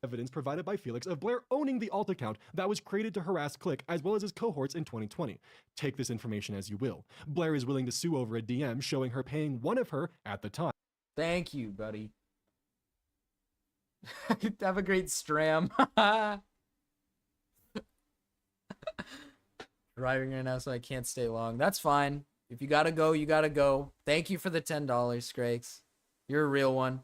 Evidence provided by Felix of Blair owning the alt account that was created to harass Click as well as his cohorts in 2020. Take this information as you will. Blair is willing to sue over a DM showing her paying one of her at the time. Thank you, buddy. Have a great stram. Driving right now, so I can't stay long. That's fine. If you gotta go, you gotta go. Thank you for the $10, Skrakes. You're a real one.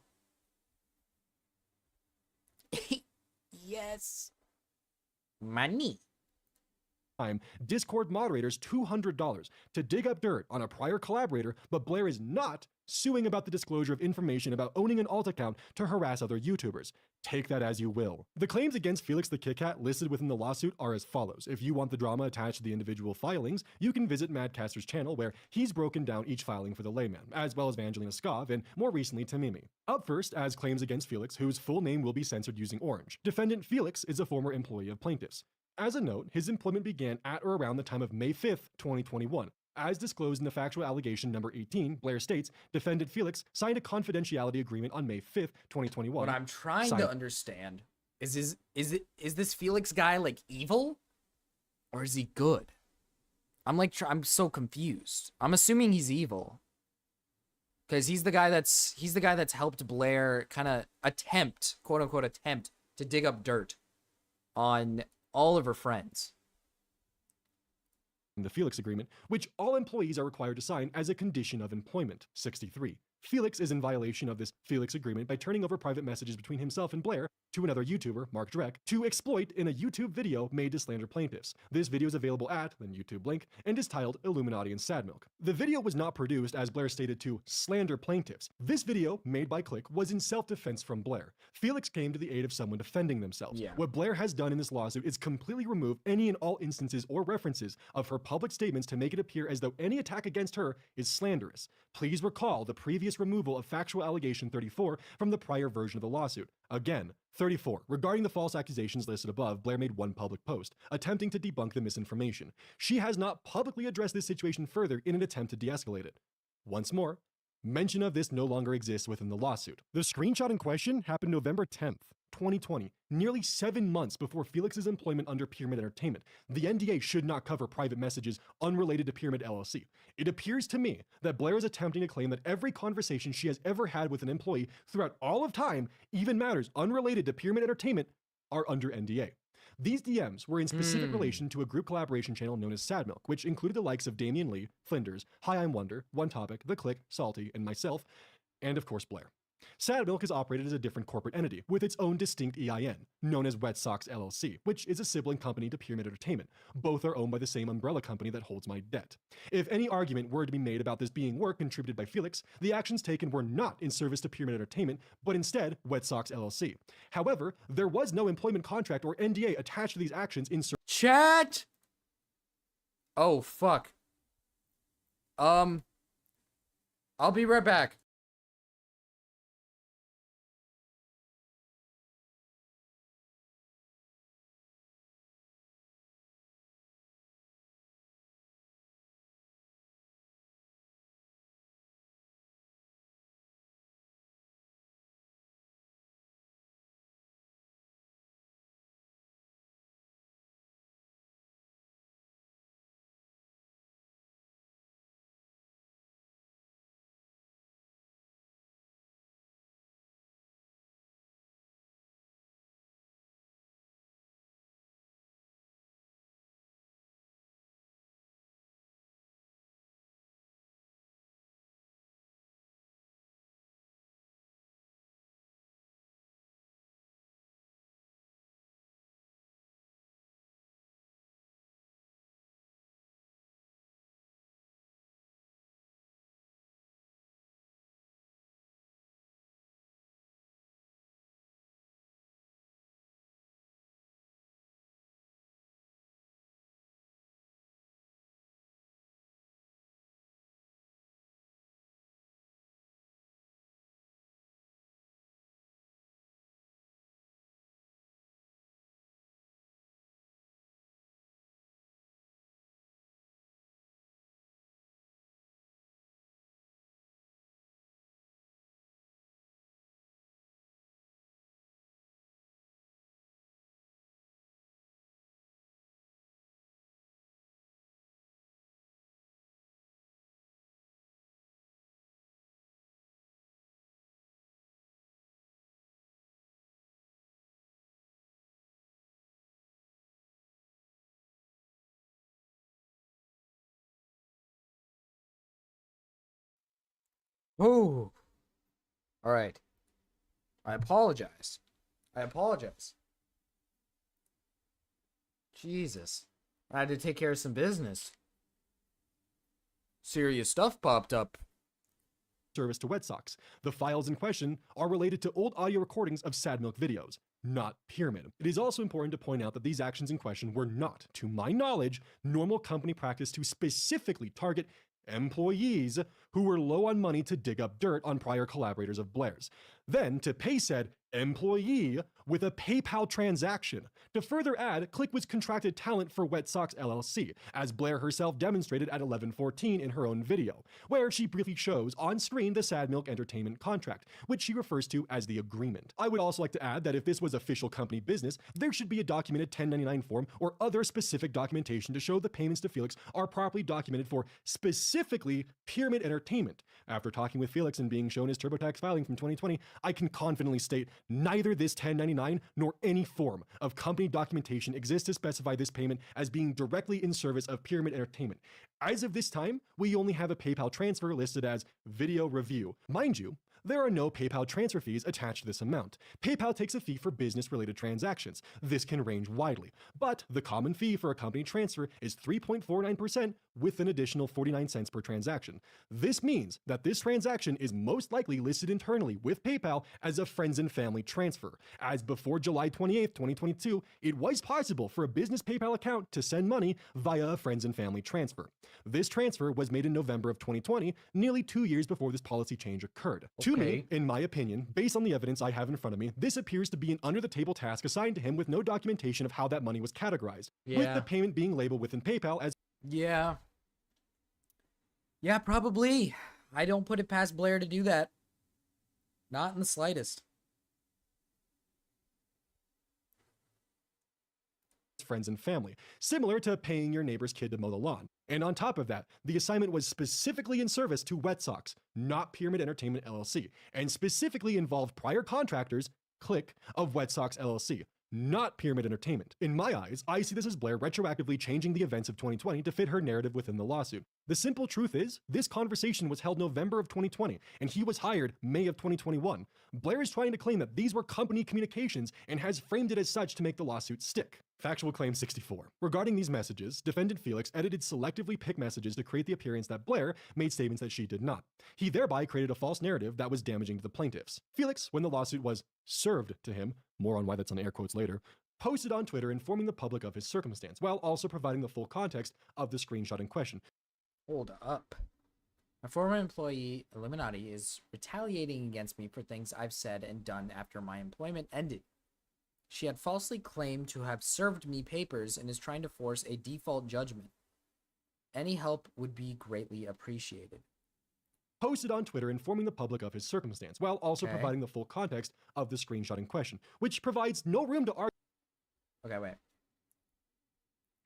Yes. Money. Discord moderators $200 to dig up dirt on a prior collaborator, but Blair is not suing about the disclosure of information about owning an alt account to harass other YouTubers. Take that as you will. The claims against Felix the Kit Kat listed within the lawsuit are as follows. If you want the drama attached to the individual filings, you can visit Madcaster's channel where he's broken down each filing for the layman, as well as Evangelina Skov and more recently Tamimi. Up first, as claims against Felix, whose full name will be censored using orange. Defendant Felix is a former employee of plaintiffs. As a note, his employment began at or around the time of May 5th, 2021. As disclosed in the factual allegation number 18, Blair states, defendant Felix signed a confidentiality agreement on May 5th, 2021. What I'm trying to understand is this Felix guy like evil? Or is he good? I'm so confused. I'm assuming he's evil. Cuz he's the guy that's helped Blair kind of attempt, quote unquote attempt to dig up dirt on all of her friends. The Felix agreement, which all employees are required to sign as a condition of employment. 63. Felix is in violation of this Felix agreement by turning over private messages between himself and Blair to another YouTuber, Mark Drek, to exploit in a YouTube video made to slander plaintiffs. This video is available at, then YouTube link, and is titled Illuminaughtii and Sad Milk. The video was not produced, as Blair stated, to slander plaintiffs. This video, made by Click, was in self-defense from Blair. Felix came to the aid of someone defending themselves. Yeah. What Blair has done in this lawsuit is completely remove any and all instances or references of her public statements to make it appear as though any attack against her is slanderous. Please recall the previous removal of factual allegation 34 from the prior version of the lawsuit. Again, 34. Regarding the false accusations listed above, Blair made one public post, attempting to debunk the misinformation. She has not publicly addressed this situation further in an attempt to de-escalate it. Once more, mention of this no longer exists within the lawsuit. The screenshot in question happened November 10th, 2020, nearly 7 months before Felix's employment under Pyramid Entertainment. The NDA should not cover private messages unrelated to Pyramid LLC. It appears to me that Blair is attempting to claim that every conversation she has ever had with an employee throughout all of time, even matters unrelated to Pyramid Entertainment, are under NDA. These DMs were in specific relation to a group collaboration channel known as Sad Milk, which included the likes of Damian Lee, Flinders, Hi I'm Wonder, One Topic, The Click, Salty, and myself, and of course Blair. Sad Milk is operated as a different corporate entity with its own distinct EIN, known as Wet Sox LLC, which is a sibling company to Pyramid Entertainment. Both are owned by the same umbrella company that holds my debt. If any argument were to be made about this being work contributed by Felix, the actions taken were not in service to Pyramid Entertainment, but instead Wet Sox LLC. However, there was no employment contract or NDA attached to these actions in service. Chat. Oh fuck. I'll be right back. Oh. All right. I apologize. I apologize. Jesus. I had to take care of some business. Serious stuff popped up. Service to Wet Sox. The files in question are related to old audio recordings of Sad Milk videos, not Pyramid. It is also important to point out that these actions in question were not, to my knowledge, normal company practice to specifically target employees who were low on money to dig up dirt on prior collaborators of Blair's. Then to pay said employee with a PayPal transaction. To further add, Click was contracted talent for Wet Sox LLC, as Blair herself demonstrated at 11:14 in her own video, where she briefly shows on screen the Sad Milk Entertainment contract, which she refers to as the agreement. I would also like to add that if this was official company business, there should be a documented 1099 form or other specific documentation to show the payments to Felix are properly documented for specifically Pyramid Entertainment. After talking with Felix and being shown his TurboTax filing from 2020, I can confidently state neither this 1099 nor any form of company documentation exists to specify this payment as being directly in service of Pyramid Entertainment. As of this time, we only have a PayPal transfer listed as video review. Mind you, There are no PayPal transfer fees attached to this amount. PayPal takes a fee for business-related transactions. This can range widely, but the common fee for a company transfer is 3.49% with an additional 49 cents per transaction. This means that this transaction is most likely listed internally with PayPal as a friends and family transfer, as before July 28, 2022, it was possible for a business PayPal account to send money via a friends and family transfer. This transfer was made in November of 2020, nearly 2 years before this policy change occurred. To me, in my opinion, based on the evidence I have in front of me, this appears to be an under-the-table task assigned to him with no documentation of how that money was categorized, with the payment being labeled within PayPal as Yeah. Yeah, probably. I don't put it past Blair to do that. Not in the slightest. friends and family, similar to paying your neighbor's kid to mow the lawn. And on top of that, the assignment was specifically in service to Wet Sox, not Pyramid Entertainment LLC, and specifically involved prior contractors, Click, of Wet Sox LLC, not Pyramid Entertainment. In my eyes, I see this as Blair retroactively changing the events of 2020 to fit her narrative within the lawsuit. The simple truth is, this conversation was held November of 2020, and he was hired May of 2021. Blair is trying to claim that these were company communications and has framed it as such to make the lawsuit stick. Factual Claim 64. Regarding these messages, defendant Felix edited selectively picked messages to create the appearance that Blair made statements that she did not. He thereby created a false narrative that was damaging to the plaintiffs. Felix, when the lawsuit was served to him, more on why that's on air quotes later, posted on Twitter informing the public of his circumstance, while also providing the full context of the screenshot in question. Hold up. My former employee, Illuminaughtii, is retaliating against me for things I've said and done after my employment ended. She had falsely claimed to have served me papers and is trying to force a default judgment. Any help would be greatly appreciated. Posted on Twitter informing the public of his circumstance, while also providing the full context of the screenshot in question, which provides no room to argue. Okay, wait.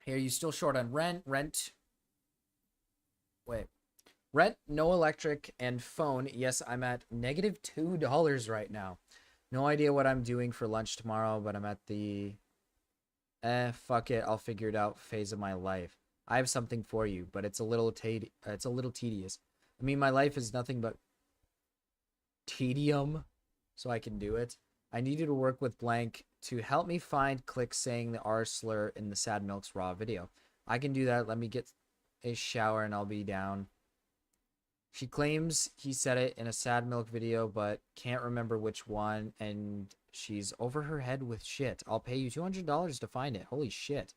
Hey, are you still short on rent? Rent, no electric, and phone. Yes, I'm at negative $2 right now. No idea what I'm doing for lunch tomorrow, but I'm at the fuck it, I'll figure it out phase of my life. I have something for you, but it's a little tedious. I mean, my life is nothing but tedium, so I can do it. I need you to work with Blank to help me find Click saying the R slur in the Sad Milk's Raw video. I can do that. Let me get a shower and I'll be down. She claims he said it in a Sad Milk video, but can't remember which one, and she's over her head with shit. I'll pay you $200 to find it. Holy shit.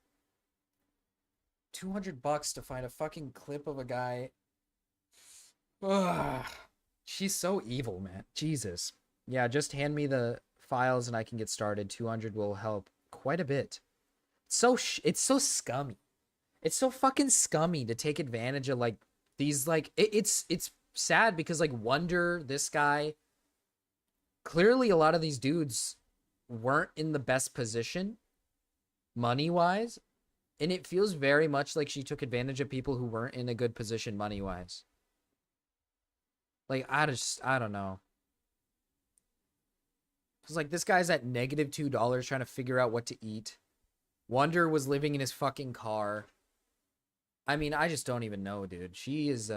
$200 to find a fucking clip of a guy. Ugh. She's so evil, man. Jesus. Yeah, just hand me the files and I can get started. 200 will help quite a bit. It's so scummy. It's so fucking scummy to take advantage of, like, these, like, it's sad because, like, Wonder, this guy, clearly a lot of these dudes weren't in the best position money-wise, and it feels very much like she took advantage of people who weren't in a good position money-wise. Like, I don't know. It's like, this guy's at negative $2 trying to figure out what to eat. Wonder was living in his fucking car. I mean, I just don't even know, dude. She's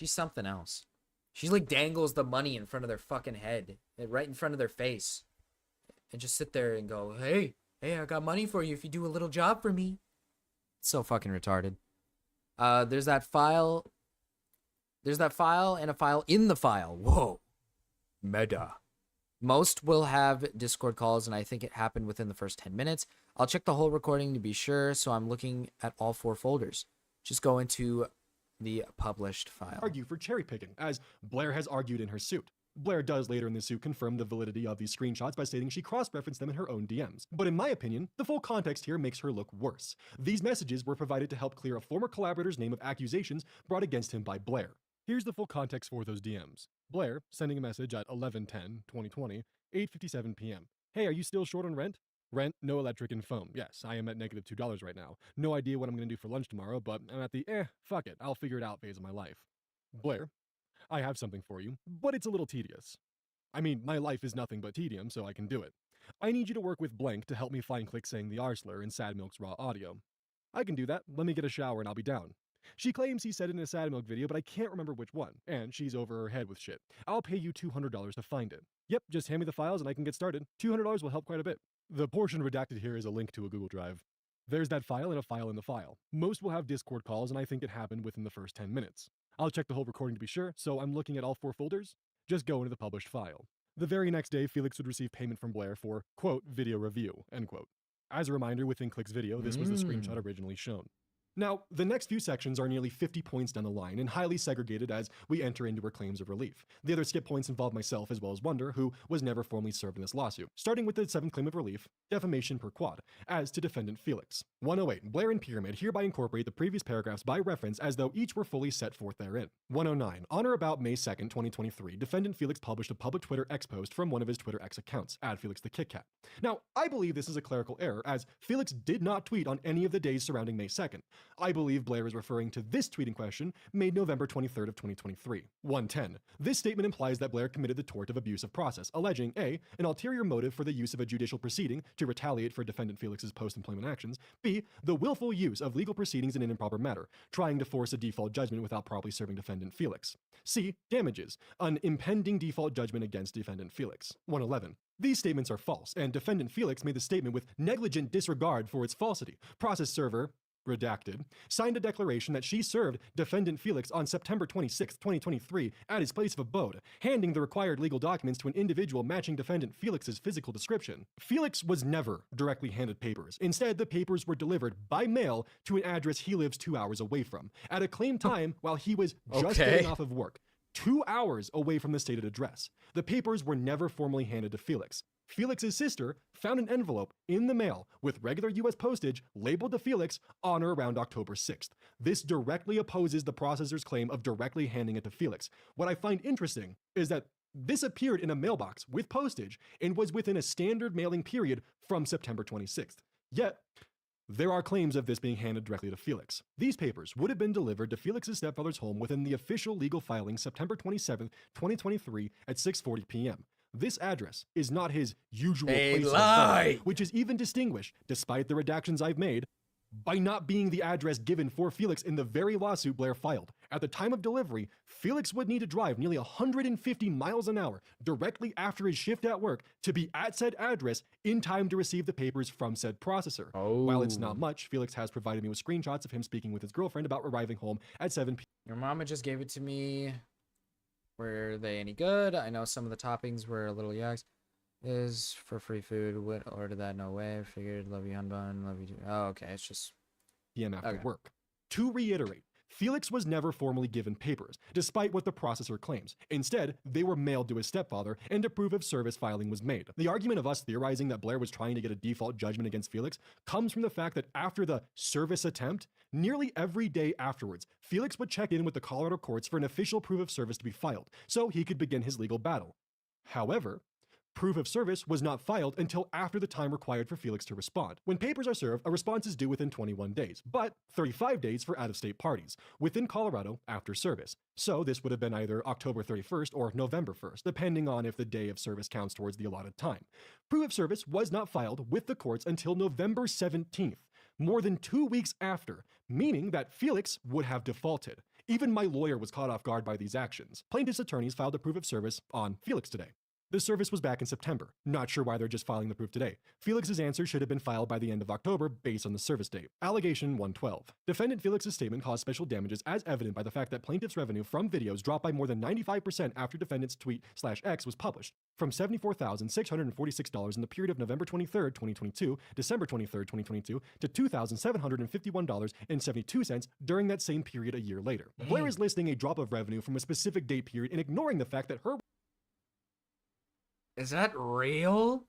something else. She, like, dangles the money in front of their fucking head, right in front of their face, and just sit there and go, hey, I got money for you if you do a little job for me. It's so fucking retarded. There's that file and a file in the file. Whoa. Meta. Most will have Discord calls, and I think it happened within the first 10 minutes. I'll check the whole recording to be sure, so I'm looking at all 4 folders. Just go into the published file. Argue for cherry picking, as Blair has argued in her suit. Blair does later in the suit confirm the validity of these screenshots by stating she cross-referenced them in her own DMs. But in my opinion, the full context here makes her look worse. These messages were provided to help clear a former collaborator's name of accusations brought against him by Blair. Here's the full context for those DMs. Blair sending a message at 11/10/2020, 8:57 p.m. Hey, are you still short on rent? Rent, no electric, and phone. Yes, I am at negative $2 right now. No idea what I'm going to do for lunch tomorrow, but I'm at the fuck it, I'll figure it out phase of my life. Blair, I have something for you, but it's a little tedious. I mean, my life is nothing but tedium, so I can do it. I need you to work with Blank to help me find Click saying the R slur in Sad Milk's Raw audio. I can do that. Let me get a shower and I'll be down. She claims he said it in a Sad Milk video, but I can't remember which one, and she's over her head with shit. I'll pay you $200 to find it. Yep, just hand me the files and I can get started. $200 will help quite a bit. The portion redacted here is a link to a Google Drive. There's that file and a file in the file. Most will have Discord calls, and I think it happened within the first 10 minutes. I'll check the whole recording to be sure, so I'm looking at all 4 folders. Just go into the published file. The very next day, Felix would receive payment from Blair for, quote, video review, end quote. As a reminder, within Click's video, this was the screenshot originally shown. Now, the next few sections are nearly 50 points down the line and highly segregated as we enter into her claims of relief. The other skip points involve myself as well as Wonder, who was never formally served in this lawsuit. Starting with the 7th claim of relief, defamation per quad, as to defendant Felix. 108, Blair and Pyramid hereby incorporate the previous paragraphs by reference as though each were fully set forth therein. 109, on or about May 2nd, 2023, defendant Felix published a public Twitter X post from one of his Twitter X accounts, @FelixTheKitKat. Now, I believe this is a clerical error, as Felix did not tweet on any of the days surrounding May 2nd. I believe Blair is referring to this tweet in question, made November 23rd of 2023. 110. This statement implies that Blair committed the tort of abuse of process, alleging A, an ulterior motive for the use of a judicial proceeding to retaliate for defendant Felix's post-employment actions, B, the willful use of legal proceedings in an improper manner, trying to force a default judgment without properly serving defendant Felix. C, damages, an impending default judgment against defendant Felix. 111. These statements are false, and defendant Felix made the statement with negligent disregard for its falsity. Process server, redacted, signed a declaration that she served defendant Felix on September 26, 2023 at his place of abode, handing the required legal documents to an individual matching defendant Felix's physical description. Felix was never directly handed papers. Instead, the papers were delivered by mail to an address he lives 2 hours away from, at a claimed time while he was just getting off of work. 2 hours away from the stated address. The papers were never formally handed to Felix. Felix's sister found an envelope in the mail with regular U.S. postage labeled to Felix on or around October 6th. This directly opposes the processor's claim of directly handing it to Felix. What I find interesting is that this appeared in a mailbox with postage and was within a standard mailing period from September 26th. Yet, there are claims of this being handed directly to Felix. These papers would have been delivered to Felix's stepfather's home within the official legal filing September 27, 2023 at 6:40 p.m. This address is not his usual place of birth, which is even distinguished, despite the redactions I've made, by not being the address given for Felix in the very lawsuit Blair filed. At the time of delivery, Felix would need to drive nearly 150 miles an hour directly after his shift at work to be at said address in time to receive the papers from said processor. While it's not much, Felix has provided me with screenshots of him speaking with his girlfriend about arriving home at 7 p.m. Your mama just gave it to me. Were they any good? I know some of the toppings were a little yikes. Is for free food. Would order that, no way. Figured, love you, Hunbun. Love you too. Oh, okay. It's just p.m. after work. To reiterate, Felix was never formally given papers, despite what the processor claims. Instead, they were mailed to his stepfather, and a proof of service filing was made. The argument of us theorizing that Blair was trying to get a default judgment against Felix comes from the fact that after the service attempt, nearly every day afterwards, Felix would check in with the Colorado courts for an official proof of service to be filed, so he could begin his legal battle. However, proof of service was not filed until after the time required for Felix to respond. When papers are served, a response is due within 21 days, but 35 days for out-of-state parties, within Colorado after service. So this would have been either October 31st or November 1st, depending on if the day of service counts towards the allotted time. Proof of service was not filed with the courts until November 17th, more than 2 weeks after, meaning that Felix would have defaulted. Even my lawyer was caught off guard by these actions. Plaintiff's attorneys filed a proof of service on Felix today. The service was back in September. Not sure why they're just filing the proof today. Felix's answer should have been filed by the end of October based on the service date. Allegation 112. Defendant Felix's statement caused special damages as evident by the fact that plaintiff's revenue from videos dropped by more than 95% after defendant's tweet/X was published, from $74,646 in the period of November 23rd, 2022, December 23rd, 2022, to $2,751.72 during that same period a year later. Blair is listing a drop of revenue from a specific date period and ignoring the fact that her... Is that real?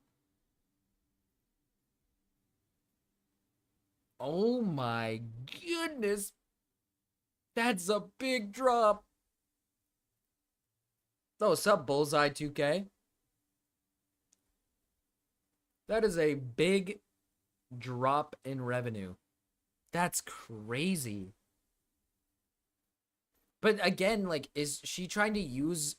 Oh my goodness. That's a big drop. Oh, what's up, Bullseye 2K? That is a big drop in revenue. That's crazy. But again, like, is she trying to use...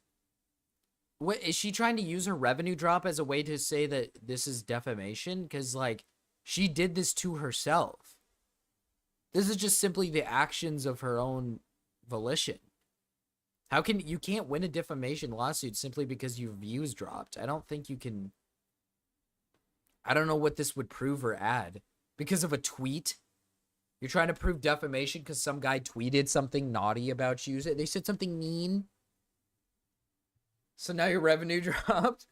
What is she trying to use her revenue drop as a way to say that this is defamation? Because, like, she did this to herself. This is just simply the actions of her own volition. How can you can't win a defamation lawsuit simply because your views dropped? I don't think you can. I don't know what this would prove or add. Because of a tweet? You're trying to prove defamation because some guy tweeted something naughty about you. They said something mean. So now your revenue dropped?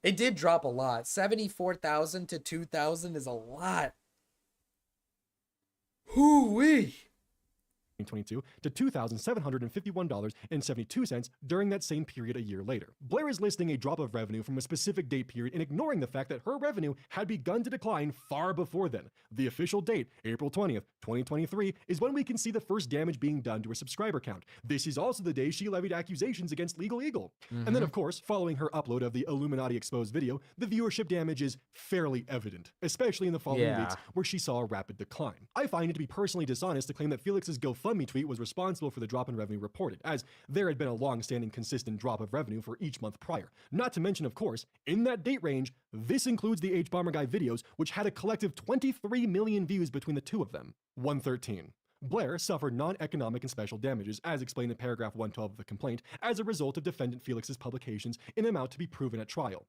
It did drop a lot. 74,000 to 2,000 is a lot. Hoo-wee. 2022 to $2,751.72 during that same period a year later. Blair is listing a drop of revenue from a specific date period and ignoring the fact that her revenue had begun to decline far before then. The official date, April 20th, 2023, is when we can see the first damage being done to her subscriber count. This is also the day she levied accusations against Legal Eagle. And then, of course, following her upload of the Illuminaughtii exposed video, the viewership damage is fairly evident, especially in the following weeks where she saw a rapid decline. I find it to be personally dishonest to claim that Felix's GoFundMe tweet was responsible for the drop in revenue reported, as there had been a long-standing consistent drop of revenue for each month prior. Not to mention, of course, in that date range, this includes the H-Bomber Guy videos, which had a collective 23 million views between the two of them. 113. Blair suffered non-economic and special damages, as explained in paragraph 112 of the complaint, as a result of defendant Felix's publications in an amount to be proven at trial.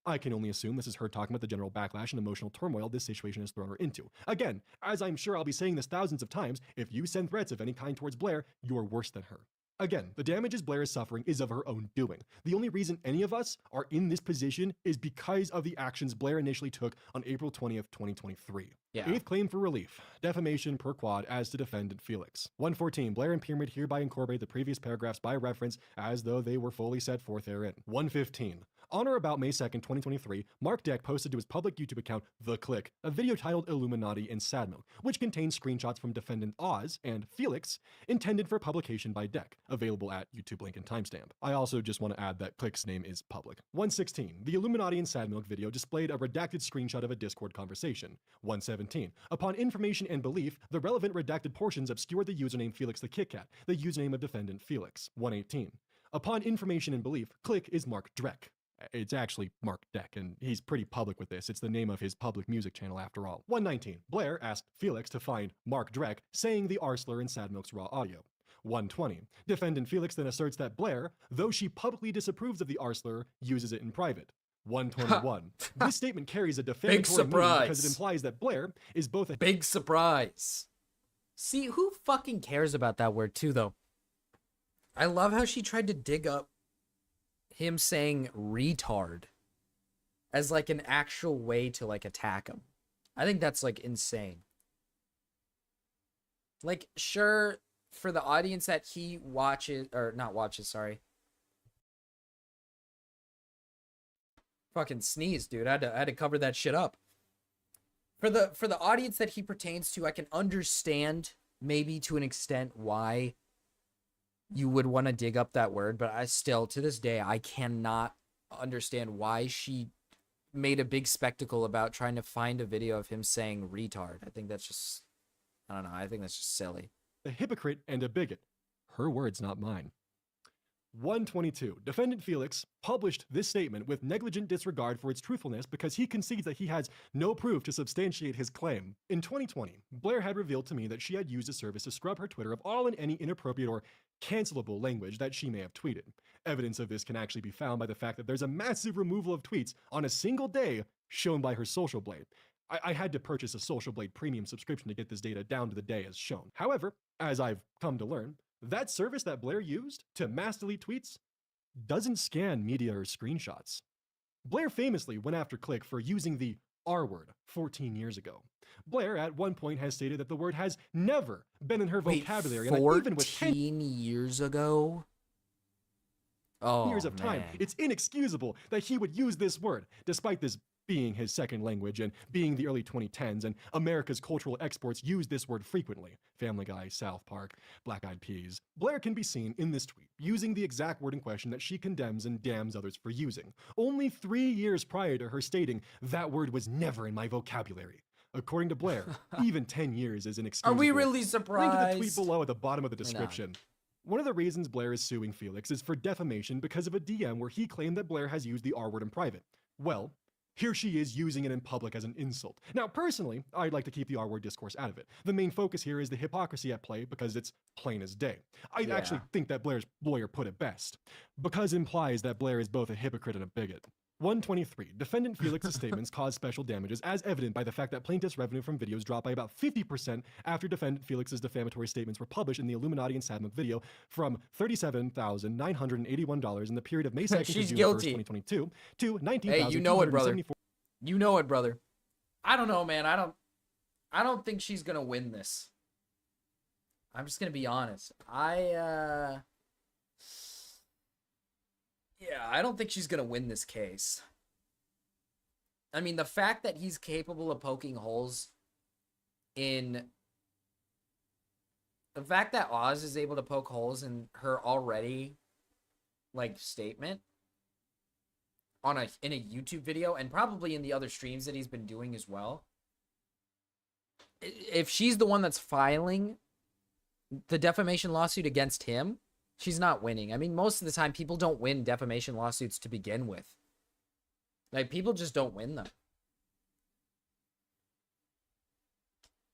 I can only assume this is her talking about the general backlash and emotional turmoil this situation has thrown her into. Again, as I'm sure I'll be saying this thousands of times, if you send threats of any kind towards Blair, you're worse than her. Again, the damages Blair is suffering is of her own doing. The only reason any of us are in this position is because of the actions Blair initially took on April 20th, 2023. Eighth claim for relief. Defamation per quad as to defendant Felix. 114. Blair and Pyramid hereby incorporate the previous paragraphs by reference as though they were fully set forth therein. 115. On or about May 2nd, 2023, Mark Deck posted to his public YouTube account, The Click, a video titled Illuminaughtii and Sadmilk, which contains screenshots from defendant Oz and Felix, intended for publication by Deck, available at YouTube link and timestamp. I also just want to add that Click's name is public. 116. The Illuminaughtii and Sadmilk video displayed a redacted screenshot of a Discord conversation. 117. Upon information and belief, the relevant redacted portions obscured the username Felix the Kit Kat, the username of defendant Felix. 118. Upon information and belief, Click is Mark Dreck. It's actually Mark Deck, and he's pretty public with this. It's the name of his public music channel after all. 119. Blair asked Felix to find Mark Dreck saying the R slur in Sadmilk's raw audio. 120. Defendant Felix then asserts that Blair, though she publicly disapproves of the R slur, uses it in private. 121. This statement carries a defamatory meaning because it implies that Blair is both a big surprise. See, who fucking cares about that word too, though? I love how she tried to dig up him saying retard as like an actual way to like attack him. I think that's like insane. Like, sure, for the audience that he watches, or not watches, sorry. Fucking sneeze, dude. I had to cover that shit up. For the audience that he pertains to, I can understand maybe to an extent why you would want to dig up that word, but I still, to this day, I cannot understand why she made a big spectacle about trying to find a video of him saying retard. I think that's just, I don't know, I think that's just silly. A hypocrite and a bigot. Her words, not mine. 122. Defendant Felix published this statement with negligent disregard for its truthfulness because he concedes that he has no proof to substantiate his claim. In 2020, Blair had revealed to me that she had used a service to scrub her Twitter of all and any inappropriate or cancelable language that she may have tweeted. Evidence of this can actually be found by the fact that there's a massive removal of tweets on a single day shown by her Social Blade. I had to purchase a Social Blade premium subscription to get this data down to the day as shown. However, as I've come to learn, that service that Blair used to mass delete tweets doesn't scan media or screenshots. Blair famously went after Click for using the R word 14 years ago. Blair at one point has stated that the word has never been in her vocabulary. 14 years ago? Oh, years of time, it's inexcusable that he would use this word, despite this being his second language and being the early 2010s, and America's cultural exports use this word frequently. Family Guy, South Park, Black Eyed Peas. Blair can be seen in this tweet using the exact word in question that she condemns and damns others for using, only 3 years prior to her stating that word was never in my vocabulary. According to Blair, even 10 years is inexcusable. Are we really surprised? Link to the tweet below at the bottom of the description. One of the reasons Blair is suing Felix is for defamation because of a DM where he claimed that Blair has used the R word in private. Well, Here she is using it in public as an insult. Now, personally, I'd like to keep the R-word discourse out of it. The main focus here is the hypocrisy at play because it's plain as day. I actually think that Blair's lawyer put it best. Because implies that Blair is both a hypocrite and a bigot. 123. Defendant Felix's statements caused special damages as evident by the fact that plaintiff's revenue from videos dropped by about 50% after defendant Felix's defamatory statements were published in the Illuminaughtii and Sadmuck video from $37,981 in the period of May 2nd to June 1st, 2022 to $19,274. Hey, you know it, brother. You know it, brother. I don't know, man. I don't think she's gonna win this. I'm just gonna be honest. Yeah, I don't think she's going to win this case. I mean, the fact that he's capable of poking holes in... The fact that Oz is able to poke holes in her already, like, statement in a YouTube video, and probably in the other streams that he's been doing as well. If she's the one that's filing the defamation lawsuit against him, she's not winning. I mean, most of the time, people don't win defamation lawsuits to begin with. Like, people just don't win them.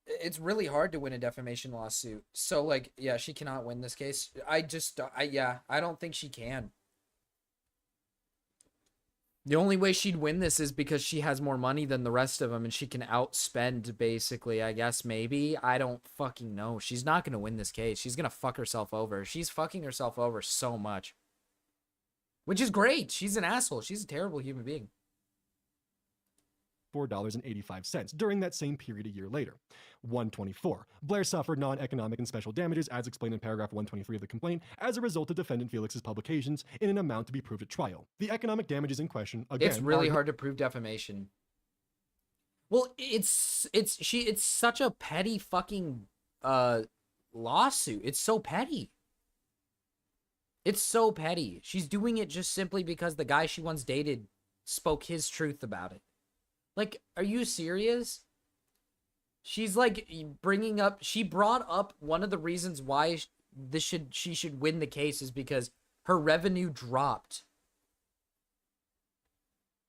It's really hard to win a defamation lawsuit. So, like, yeah, she cannot win this case. I don't think she can. The only way she'd win this is because she has more money than the rest of them and she can outspend, basically, I guess, maybe. I don't fucking know. She's not going to win this case. She's going to fuck herself over. She's fucking herself over so much. Which is great. She's an asshole. She's a terrible human being. $4.85 during that same period a year later. 124. Blair suffered non-economic and special damages as explained in paragraph 123 of the complaint as a result of defendant Felix's publications in an amount to be proved at trial. The economic damages in question, again, it's really hard to prove defamation. Well, it's such a petty fucking lawsuit. It's so petty. It's so petty. She's doing it just simply because the guy she once dated spoke his truth about it. Like, are you serious? She's like she brought up one of the reasons why she should win the case is because her revenue dropped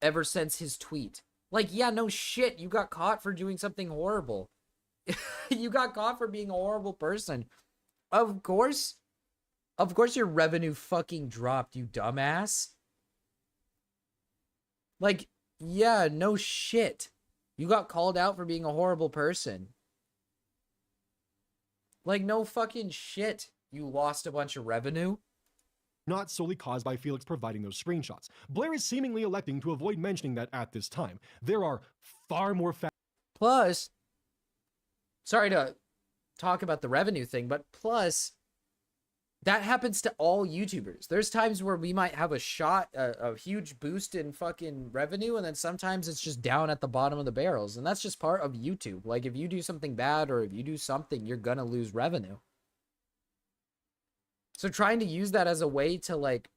ever since his tweet. Like, yeah, no shit. You got caught for doing something horrible. You got caught for being a horrible person. Of course your revenue fucking dropped, you dumbass. Like, yeah, no shit. You got called out for being a horrible person. Like, no fucking shit. You lost a bunch of revenue. Not solely caused by Felix providing those screenshots. Blair is seemingly electing to avoid mentioning that at this time. There are far more Plus, sorry to talk about the revenue thing, but plus, that happens to all YouTubers. There's times where we might have a huge boost in fucking revenue, and then sometimes it's just down at the bottom of the barrels. And that's just part of YouTube. Like, if you do something bad or if you do something, you're gonna lose revenue. So trying to use that as a way to, like,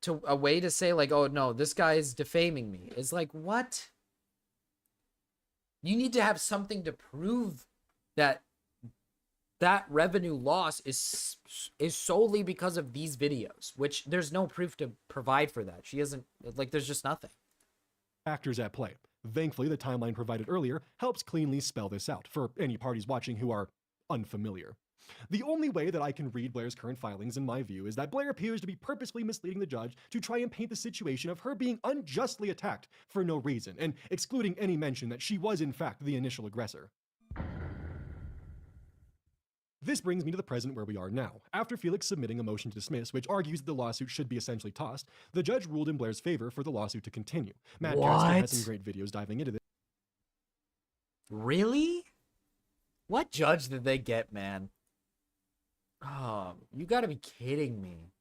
say, like, oh, no, this guy is defaming me. It's like, what? You need to have something to prove that revenue loss is solely because of these videos, which there's no proof to provide for that. She isn't, like, there's just nothing. Factors at play. Thankfully, the timeline provided earlier helps cleanly spell this out for any parties watching who are unfamiliar. The only way that I can read Blair's current filings, in my view, is that Blair appears to be purposely misleading the judge to try and paint the situation of her being unjustly attacked for no reason, and excluding any mention that she was in fact the initial aggressor. This brings me to the present where we are now. After Felix submitting a motion to dismiss, which argues that the lawsuit should be essentially tossed, the judge ruled in Blair's favor for the lawsuit to continue. Matt Castor has some great videos diving into this. Really? What judge did they get, man? Oh, you gotta be kidding me.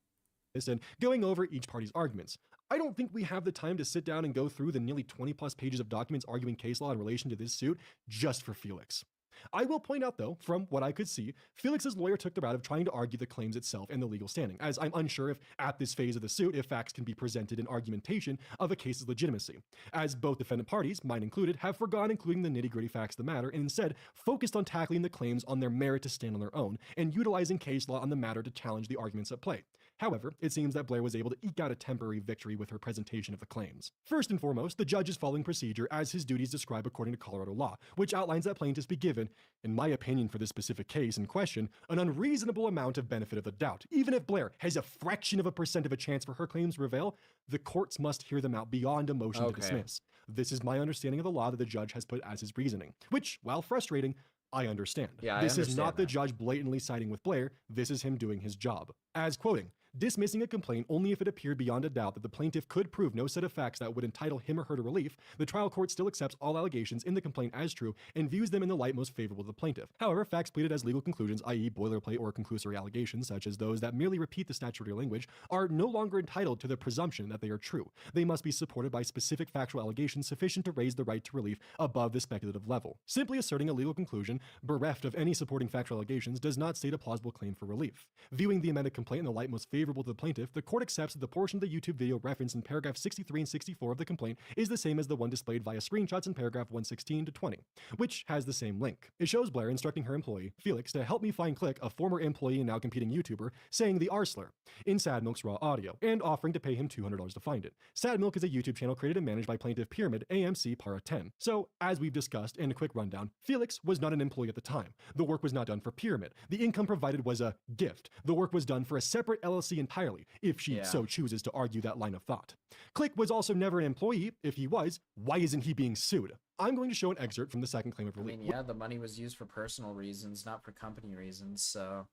And going over each party's arguments. I don't think we have the time to sit down and go through the nearly 20 plus pages of documents arguing case law in relation to this suit just for Felix. I will point out, though, from what I could see, Felix's lawyer took the route of trying to argue the claims itself and the legal standing, as I'm unsure if, at this phase of the suit, if facts can be presented in argumentation of a case's legitimacy, as both defendant parties, mine included, have forgone including the nitty-gritty facts of the matter and instead focused on tackling the claims on their merit to stand on their own and utilizing case law on the matter to challenge the arguments at play. However, it seems that Blair was able to eke out a temporary victory with her presentation of the claims. First and foremost, the judge is following procedure as his duties describe according to Colorado law, which outlines that plaintiffs be given, in my opinion for this specific case in question, an unreasonable amount of benefit of the doubt. Even if Blair has a fraction of a percent of a chance for her claims to prevail, the courts must hear them out beyond a motion to dismiss. This is my understanding of the law that the judge has put as his reasoning, which, while frustrating, I understand. Yeah, this is understand not the that. judge blatantly siding with Blair. This is him doing his job. As quoting, dismissing a complaint only if it appeared beyond a doubt that the plaintiff could prove no set of facts that would entitle him or her to relief, the trial court still accepts all allegations in the complaint as true and views them in the light most favorable to the plaintiff. However, facts pleaded as legal conclusions, i.e. boilerplate or conclusory allegations, such as those that merely repeat the statutory language, are no longer entitled to the presumption that they are true. They must be supported by specific factual allegations sufficient to raise the right to relief above the speculative level. Simply asserting a legal conclusion, bereft of any supporting factual allegations, does not state a plausible claim for relief. Viewing the amended complaint in the light most favorable to the plaintiff, the court accepts that the portion of the YouTube video referenced in paragraph 63 and 64 of the complaint is the same as the one displayed via screenshots in paragraph 116 to 20, which has the same link. It shows Blair instructing her employee, Felix, to help me find Click, a former employee and now competing YouTuber, saying the R slur in Sad Milk's raw audio, and offering to pay him $200 to find it. Sad Milk is a YouTube channel created and managed by plaintiff Pyramid AMC Para 10. So, as we've discussed in a quick rundown, Felix was not an employee at the time. The work was not done for Pyramid. The income provided was a gift. The work was done for a separate LLC entirely, if she so chooses to argue that line of thought. Click was also never an employee. If he was, why isn't he being sued? I'm going to show an excerpt from the second claim of relief. I mean, yeah, the money was used for personal reasons, not for company reasons, so...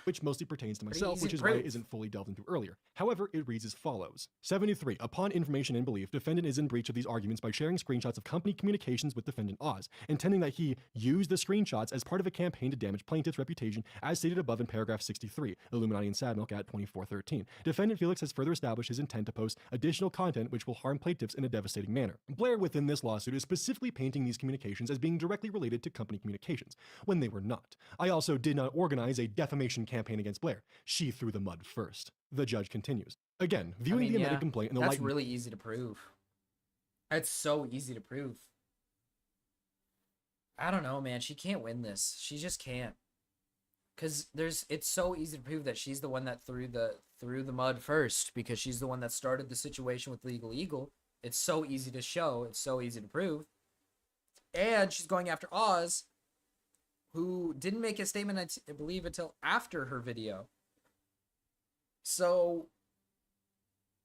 which mostly pertains to myself, which is why it isn't fully delved into earlier. However, it reads as follows. 73. Upon information and belief, defendant is in breach of these arguments by sharing screenshots of company communications with defendant Oz, intending that he used the screenshots as part of a campaign to damage plaintiff's reputation, as stated above in paragraph 63, Illuminaughtii and Sadmilk at 2413. Defendant Felix has further established his intent to post additional content which will harm plaintiffs in a devastating manner. Blair, within this lawsuit, is specifically painting these communications as being directly related to company communications, when they were not. I also did not organize a defamation campaign against Blair. She threw the mud first. The judge continues. Again, viewing the amended complaint in the light... That's really easy to prove. It's so easy to prove. I don't know, man. She can't win this. She just can't. Because it's so easy to prove that she's the one that threw the mud first, because she's the one that started the situation with Legal Eagle. It's so easy to show. It's so easy to prove. And she's going after Oz, who didn't make a statement, I believe, until after her video. So,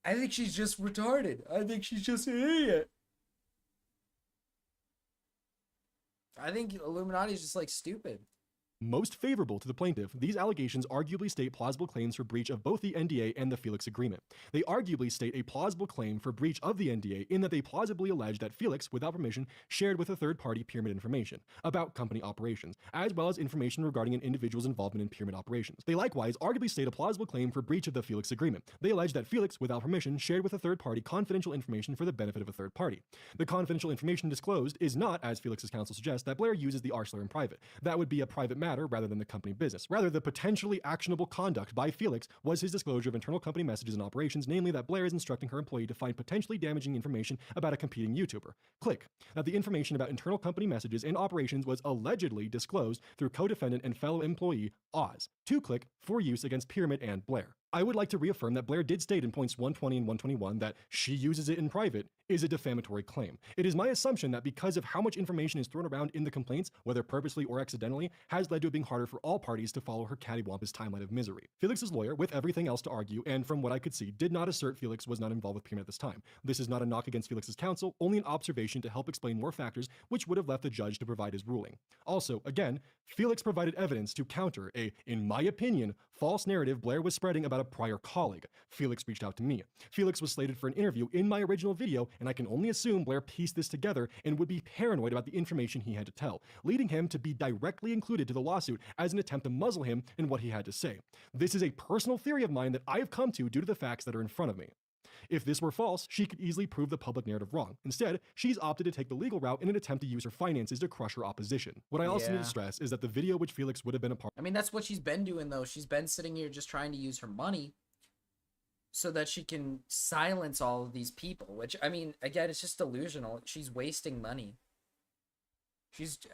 I think she's just retarded. I think she's just an idiot. I think Illuminaughtii is just, like, stupid. Most favorable to the plaintiff, these allegations arguably state plausible claims for breach of both the NDA and the Felix Agreement. They arguably state a plausible claim for breach of the NDA in that they plausibly allege that Felix, without permission, shared with a third-party Pyramid information about company operations, as well as information regarding an individual's involvement in Pyramid operations. They likewise arguably state a plausible claim for breach of the Felix Agreement. They allege that Felix, without permission, shared with a third-party confidential information for the benefit of a third party. The confidential information disclosed is not, as Felix's counsel suggests, that Blair uses the R slur in private. That would be a private matter rather than the company business. Rather, the potentially actionable conduct by Felix was his disclosure of internal company messages and operations, namely that Blair is instructing her employee to find potentially damaging information about a competing YouTuber. Click. That the information about internal company messages and operations was allegedly disclosed through co-defendant and fellow employee Oz. 2 click for use against Pyramid and Blair. I would like to reaffirm that Blair did state in points 120 and 121 that she uses it in private is a defamatory claim. It is my assumption that because of how much information is thrown around in the complaints, whether purposely or accidentally, has led to it being harder for all parties to follow her cattywampus timeline of misery. Felix's lawyer, with everything else to argue, and from what I could see, did not assert Felix was not involved with Pyramid at this time. This is not a knock against Felix's counsel, only an observation to help explain more factors which would have left the judge to provide his ruling. Also, again, Felix provided evidence to counter a, in my opinion, false narrative Blair was spreading about a prior colleague. Felix reached out to me. Felix was slated for an interview in my original video, and I can only assume Blair pieced this together and would be paranoid about the information he had to tell, leading him to be directly included to the lawsuit as an attempt to muzzle him in what he had to say. This is a personal theory of mine that I have come to due to the facts that are in front of me. If this were false, she could easily prove the public narrative wrong. Instead, she's opted to take the legal route in an attempt to use her finances to crush her opposition. What I also need to stress is that the video which Felix would have been a part... I mean, that's what she's been doing, though. She's been sitting here just trying to use her money so that she can silence all of these people, which, I mean, again, it's just delusional. She's wasting money.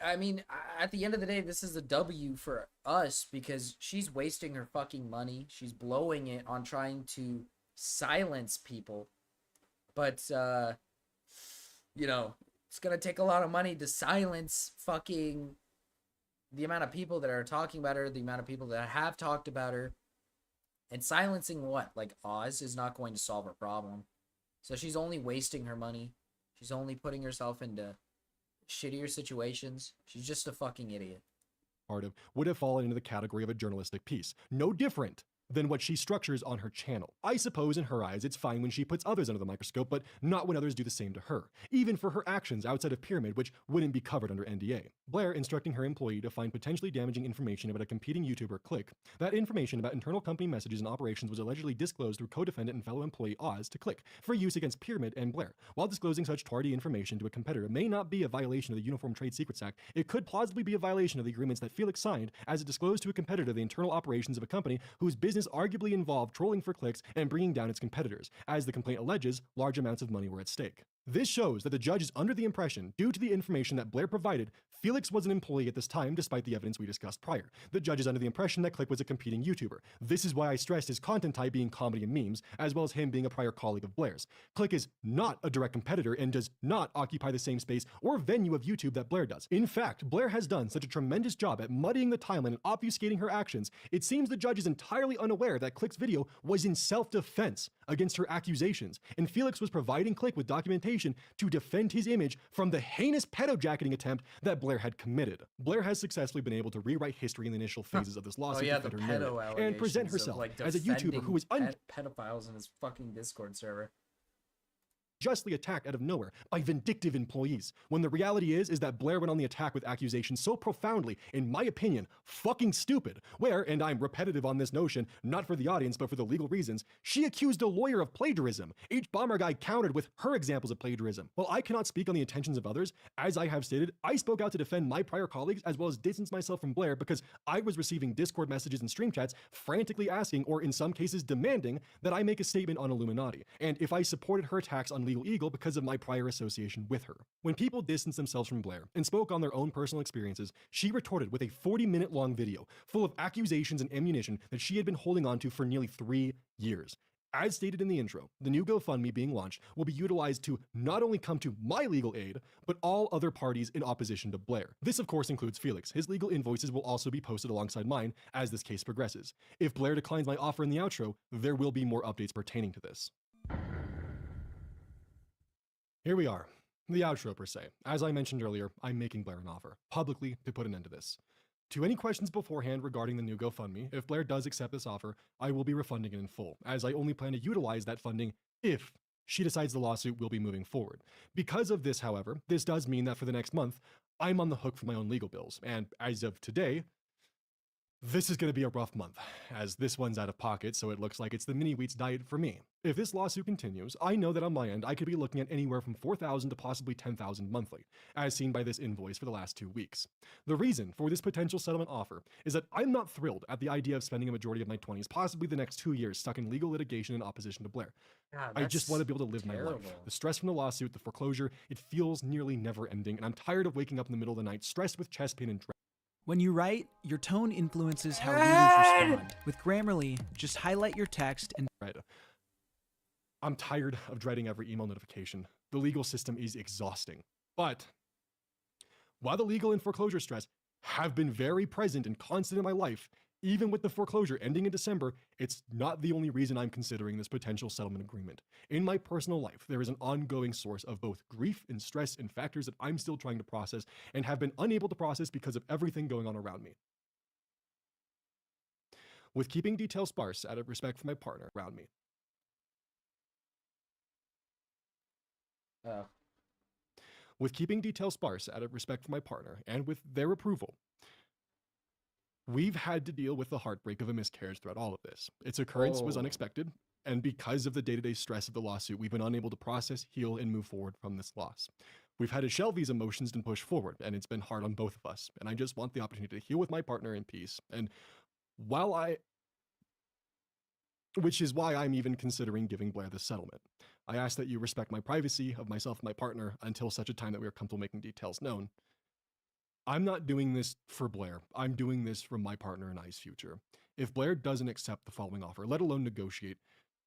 I mean, at the end of the day, this is a W for us because she's wasting her fucking money. She's blowing it on trying to silence people. But, you know, it's going to take a lot of money to silence fucking the amount of people that are talking about her, the amount of people that have talked about her. And silencing what? Like, Oz is not going to solve her problem. So she's only wasting her money. She's only putting herself into shittier situations. She's just a fucking idiot. Part of would have fallen into the category of a journalistic piece. No different than what she structures on her channel. I suppose in her eyes it's fine when she puts others under the microscope, but not when others do the same to her, even for her actions outside of Pyramid, which wouldn't be covered under NDA. Blair instructing her employee to find potentially damaging information about a competing YouTuber, Click. That information about internal company messages and operations was allegedly disclosed through co-defendant and fellow employee Oz to Click for use against Pyramid and Blair. While disclosing such tardy information to a competitor may not be a violation of the Uniform Trade Secrets Act, it could plausibly be a violation of the agreements that Felix signed as it disclosed to a competitor the internal operations of a company whose business arguably involved trolling for clicks and bringing down its competitors. As the complaint alleges, large amounts of money were at stake. This shows that the judge is under the impression, due to the information that Blair provided, Felix was an employee at this time, despite the evidence we discussed prior. The judge is under the impression that Click was a competing YouTuber. This is why I stressed his content type being comedy and memes, as well as him being a prior colleague of Blair's. Click is not a direct competitor and does not occupy the same space or venue of YouTube that Blair does. In fact, Blair has done such a tremendous job at muddying the timeline and obfuscating her actions, it seems the judge is entirely unaware that Click's video was in self-defense against her accusations, and Felix was providing Click with documentation to defend his image from the heinous pedo-jacketing attempt that Blair had committed. Blair has successfully been able to rewrite history in the initial phases of this lawsuit to the defend her narrative pedo and present allegations herself of, like, as a YouTuber who was pedophiles in his fucking Discord server. justly attacked out of nowhere by vindictive employees, when the reality is that Blair went on the attack with accusations so profoundly, in my opinion, fucking stupid, where, and I'm repetitive on this notion, not for the audience but for the legal reasons, she accused a lawyer of plagiarism. H. Bomber Guy countered with her examples of plagiarism. While I cannot speak on the intentions of others, as I have stated, I spoke out to defend my prior colleagues as well as distance myself from Blair because I was receiving Discord messages and stream chats frantically asking, or in some cases demanding, that I make a statement on Illuminaughtii, and if I supported her attacks on Legal Eagle because of my prior association with her. When people distanced themselves from Blair and spoke on their own personal experiences, she retorted with a 40-minute long video full of accusations and ammunition that she had been holding on to for nearly 3 years. As stated in the intro, the new GoFundMe being launched will be utilized to not only come to my legal aid, but all other parties in opposition to Blair. This, of course, includes Felix. His legal invoices will also be posted alongside mine as this case progresses. If Blair declines my offer in the outro, there will be more updates pertaining to this. Here we are, the outro per se. As I mentioned earlier, I'm making Blair an offer, publicly, to put an end to this. To any questions beforehand regarding the new GoFundMe, if Blair does accept this offer, I will be refunding it in full, as I only plan to utilize that funding if she decides the lawsuit will be moving forward. Because of this, however, this does mean that for the next month, I'm on the hook for my own legal bills, and as of today, this is going to be a rough month, as this one's out of pocket, so it looks like it's the mini-wheats diet for me. If this lawsuit continues, I know that on my end, I could be looking at anywhere from $4,000 to possibly $10,000 monthly, as seen by this invoice for the last 2 weeks. The reason for this potential settlement offer is that I'm not thrilled at the idea of spending a majority of my 20s, possibly the next 2 years, stuck in legal litigation in opposition to Blair. God, I just want to be able to live my life. The stress from the lawsuit, the foreclosure, it feels nearly never ending, and I'm tired of waking up in the middle of the night, stressed with chest pain and dread. When you write, your tone influences how readers respond. With Grammarly, just highlight your text and... I'm tired of dreading every email notification. The legal system is exhausting. But while the legal and foreclosure stress have been very present and constant in my life, even with the foreclosure ending in December, it's not the only reason I'm considering this potential settlement agreement. In my personal life, there is an ongoing source of both grief and stress and factors that I'm still trying to process and have been unable to process because of everything going on around me. With keeping details sparse out of respect for my partner around me. With keeping details sparse out of respect for my partner and with their approval, we've had to deal with the heartbreak of a miscarriage throughout all of this. Its occurrence was unexpected, and because of the day-to-day stress of the lawsuit, we've been unable to process, heal, and move forward from this loss. We've had to shelve these emotions and push forward, and it's been hard on both of us, and I just want the opportunity to heal with my partner in peace. And which is why I'm even considering giving Blair this settlement. I ask that you respect my privacy of myself and my partner until such a time that we are comfortable making details known. I'm not doing this for Blair. I'm doing this for my partner and I's future. If Blair doesn't accept the following offer, let alone negotiate,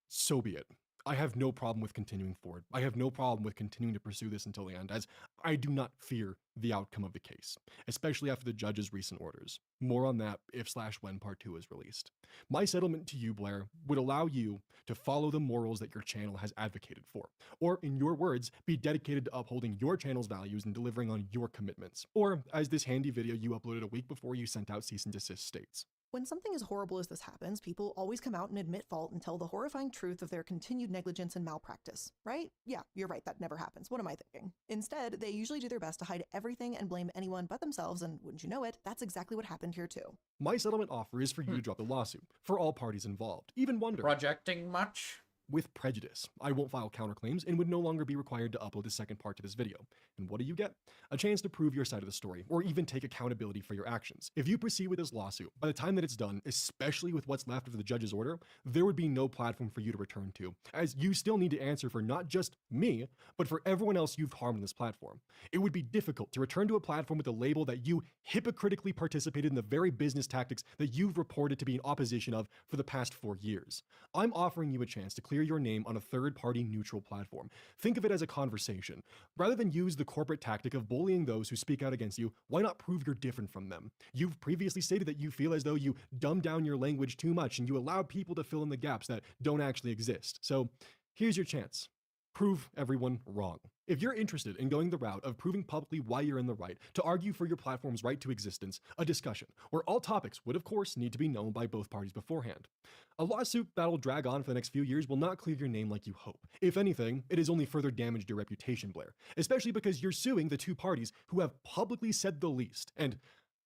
so be it. I have no problem with continuing forward. I have no problem with continuing to pursue this until the end, as I do not fear the outcome of the case, especially after the judge's recent orders. More on that if/when part 2 is released. My settlement to you, Blair, would allow you to follow the morals that your channel has advocated for, or in your words, be dedicated to upholding your channel's values and delivering on your commitments, or as this handy video you uploaded a week before you sent out cease and desist states. When something as horrible as this happens, people always come out and admit fault and tell the horrifying truth of their continued negligence and malpractice, right? Yeah, you're right, that never happens. What am I thinking? Instead, they usually do their best to hide everything and blame anyone but themselves, and wouldn't you know it, that's exactly what happened here too. My settlement offer is for you to drop the lawsuit, for all parties involved. Even Wonder. Projecting much? With prejudice. I won't file counterclaims and would no longer be required to upload the second part to this video. And what do you get? A chance to prove your side of the story, or even take accountability for your actions. If you proceed with this lawsuit, by the time that it's done, especially with what's left of the judge's order, there would be no platform for you to return to, as you still need to answer for not just me, but for everyone else you've harmed on this platform. It would be difficult to return to a platform with a label that you hypocritically participated in the very business tactics that you've reported to be in opposition of for the past 4 years. I'm offering you a chance to clear your name on a third-party neutral platform. Think of it as a conversation. Rather than use the corporate tactic of bullying those who speak out against you, why not prove you're different from them? You've previously stated that you feel as though you dumb down your language too much and you allow people to fill in the gaps that don't actually exist. So here's your chance. Prove everyone wrong. If you're interested in going the route of proving publicly why you're in the right, to argue for your platform's right to existence, a discussion where all topics would of course need to be known by both parties beforehand. A lawsuit that'll drag on for the next few years will not clear your name like you hope. If anything, it has only further damaged your reputation, Blair, especially because you're suing the two parties who have publicly said the least. And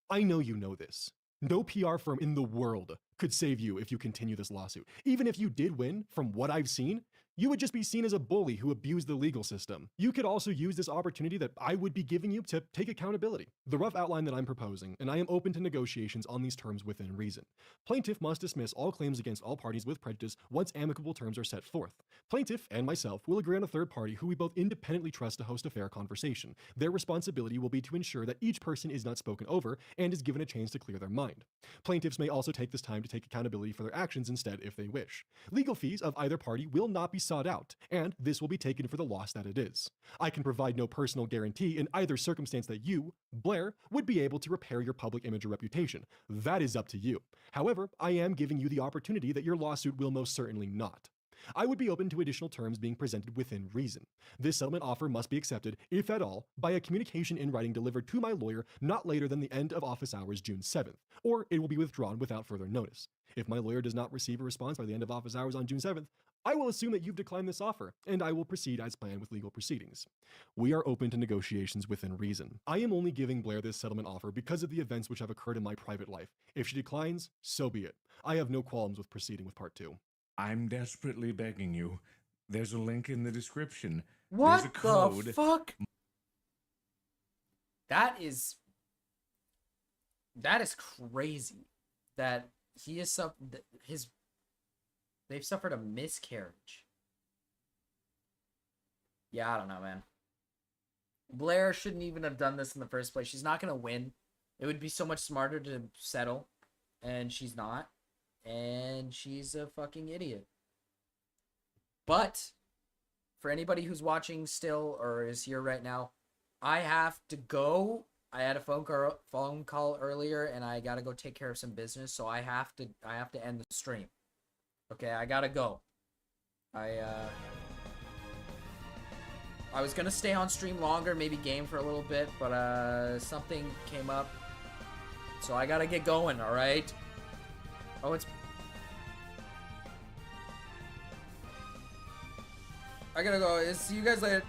I know you know this. No PR firm in the world could save you if you continue this lawsuit. Even if you did win, from what I've seen, you would just be seen as a bully who abused the legal system. You could also use this opportunity that I would be giving you to take accountability. The rough outline that I'm proposing, and I am open to negotiations on these terms within reason. Plaintiff must dismiss all claims against all parties with prejudice once amicable terms are set forth. Plaintiff and myself will agree on a third party who we both independently trust to host a fair conversation. Their responsibility will be to ensure that each person is not spoken over and is given a chance to clear their mind. Plaintiffs may also take this time to take accountability for their actions instead if they wish. Legal fees of either party will not be sought out, and this will be taken for the loss that it is. I can provide no personal guarantee in either circumstance that you, Blair, would be able to repair your public image or reputation. That is up to you. However, I am giving you the opportunity that your lawsuit will most certainly not. I would be open to additional terms being presented within reason. This settlement offer must be accepted, if at all, by a communication in writing delivered to my lawyer not later than the end of office hours June 7th, or it will be withdrawn without further notice. If my lawyer does not receive a response by the end of office hours on June 7th, I will assume that you've declined this offer, and I will proceed as planned with legal proceedings. We are open to negotiations within reason. I am only giving Blair this settlement offer because of the events which have occurred in my private life. If she declines, so be it. I have no qualms with proceeding with part 2. I'm desperately begging you. There's a link in the description. What There's a code. the fuck? That is crazy. That he is they've suffered a miscarriage. Yeah, I don't know, man. Blair shouldn't even have done this in the first place. She's not gonna win. It would be so much smarter to settle, and she's not. And she's a fucking idiot. But for anybody who's watching still or is here right now, I have to go. I had a phone call earlier, and I gotta go take care of some business, so I have to end the stream. Okay, I gotta go. I was gonna stay on stream longer, maybe game for a little bit, but something came up, so I gotta get going. All right. Oh, it's... I gotta go. See you guys later.